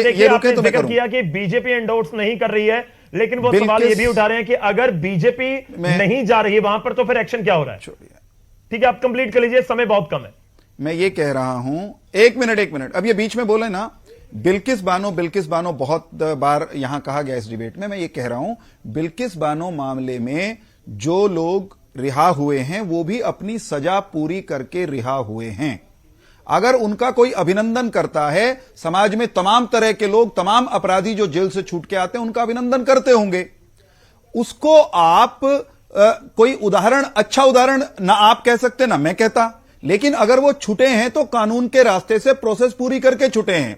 देखिए, आपने जिक्र किया कि बीजेपी एंडोर्स नहीं कर रही है, लेकिन वो सवाल ये भी उठा रहे हैं कि अगर बीजेपी नहीं जा रही है वहां पर तो फिर एक्शन क्या हो रहा है? ठीक है, आप कंप्लीट कर लीजिए, समय बहुत कम है। मैं ये कह रहा हूं, एक मिनट, अब ये बीच में बोले ना बिल्किस बानो बहुत बार यहां कहा गया इस डिबेट में। मैं ये कह रहा हूं, बिल्किस बानो मामले में जो लोग रिहा हुए हैं वो भी अपनी सजा पूरी करके रिहा हुए हैं। अगर उनका कोई अभिनंदन करता है, समाज में तमाम तरह के लोग, तमाम अपराधी जो जेल से छूट के आते हैं उनका अभिनंदन करते होंगे। उसको आप कोई उदाहरण, अच्छा उदाहरण ना आप कह सकते ना मैं कहता, लेकिन अगर वो छूटे हैं तो कानून के रास्ते से प्रोसेस पूरी करके छूटे हैं।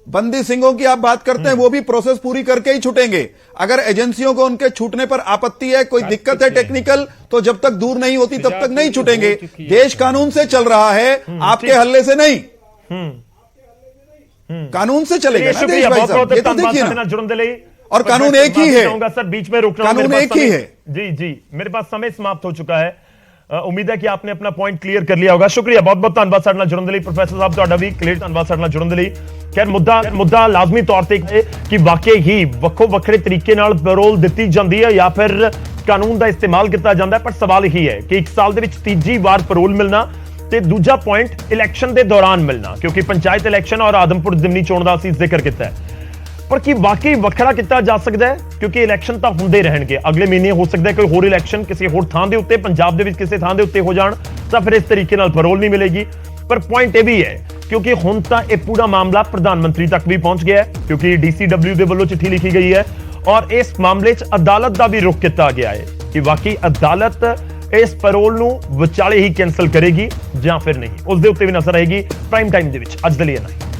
बंदी सिंहों की आप बात करते हैं, वो भी प्रोसेस पूरी करके ही छूटेंगे। अगर एजेंसियों को उनके छूटने पर आपत्ति है, कोई दिक्कत है टेक्निकल, तो जब तक दूर नहीं होती तब तक नहीं छूटेंगे। देश कानून से चल रहा है, आपके हल्ले से नहीं, कानून से चलेगा ना देश भाई साहब, ये तो देखिए ना। और कानून एक ही है, सर बीच में रुकना, कानून एक ही है। जी मेरे पास समय समाप्त हो चुका है। उम्मीद है कि आपने अपना पॉइंट क्लियर कर लिया होगा। शुक्रिया, बहुत बहुत धन्यवाद साडे नाल जुड़न दे लई। प्रोफेसर साहब तुहाडा भी क्लियर धन्यवाद साडे नाल जुड़न दे लई। खैर मुद्दा लाजमी तौर ते कि वाकई ही ਵੱਖੋ ਵੱਖਰੇ ਤਰੀਕੇ ਨਾਲ ਪੈਰੋਲ ਦਿੱਤੀ ਜਾਂਦੀ ਹੈ ਜਾਂ ਫਿਰ ਕਾਨੂੰਨ ਦਾ ਇਸਤੇਮਾਲ ਕੀਤਾ ਜਾਂਦਾ ਹੈ, ਪਰ ਸਵਾਲ ਇਹੀ ਹੈ ਕਿ 1 ਸਾਲ ਦੇ ਵਿੱਚ ਤੀਜੀ ਵਾਰ ਪੈਰੋਲ ਮਿਲਣਾ ਤੇ ਦੂਜਾ ਪੁਆਇੰਟ ਇਲੈਕਸ਼ਨ ਦੇ ਦੌਰਾਨ ਮਿਲਣਾ, ਕਿਉਂਕਿ ਪੰਚਾਇਤ ਇਲੈਕਸ਼ਨ ਔਰ ਆਦਮਪੁਰ ਜ਼ਿਮਨੀ ਚੋਣ ਦਾ ਅਸੀਂ ਜ਼ਿਕਰ ਕੀਤਾ ਹੈ। ਪਰ ਕੀ ਵਾਕਈ ਵੱਖਰਾ ਕੀਤਾ ਜਾ ਸਕਦਾ ਹੈ? ਕਿਉਂਕਿ ਇਲੈਕਸ਼ਨ ਤਾਂ ਹੁੰਦੇ ਰਹਿਣਗੇ, ਅਗਲੇ ਮਹੀਨੇ ਹੋ ਸਕਦਾ ਹੈ ਕੋਈ ਹੋਰ ਇਲੈਕਸ਼ਨ ਕਿਸੇ ਹੋਰ ਥਾਂ ਦੇ ਉੱਤੇ, ਪੰਜਾਬ ਦੇ ਵਿੱਚ ਕਿਸੇ ਥਾਂ ਦੇ ਉੱਤੇ ਹੋ ਜਾਣ, ਤਾਂ ਫਿਰ ਇਸ ਤਰੀਕੇ ਨਾਲ ਪੈਰੋਲ ਨਹੀਂ ਮਿਲੇਗੀ। ਪਰ ਪੁਆਇੰਟ ਇਹ ਵੀ ਹੈ ਕਿਉਂਕਿ ਹੁਣ ਤਾਂ ਇਹ ਪੂਰਾ ਮਾਮਲਾ ਪ੍ਰਧਾਨ ਮੰਤਰੀ ਤੱਕ ਵੀ ਪਹੁੰਚ ਗਿਆ ਹੈ, ਕਿਉਂਕਿ DCW ਦੇ ਵੱਲੋਂ ਚਿੱਠੀ ਲਿਖੀ ਗਈ ਹੈ ਔਰ ਇਸ ਮਾਮਲੇ 'ਚ ਅਦਾਲਤ ਦਾ ਵੀ ਰੁਖ ਕੀਤਾ ਗਿਆ ਹੈ ਕਿ ਵਾਕਈ ਅਦਾਲਤ ਇਸ ਪੈਰੋਲ ਨੂੰ ਵਿਚਾਲੇ ਹੀ ਕੈਂਸਲ ਕਰੇਗੀ ਜਾਂ ਫਿਰ ਨਹੀਂ। ਉਸ ਦੇ ਉੱਤੇ ਵੀ ਨਜ਼ਰ ਆਏਗੀ ਪ੍ਰਾਈਮ ਟਾਈਮ ਦੇ ਵਿੱਚ। ਅੱਜ ਦੇ ਲਈ ਇੰਨਾ ਹੀ।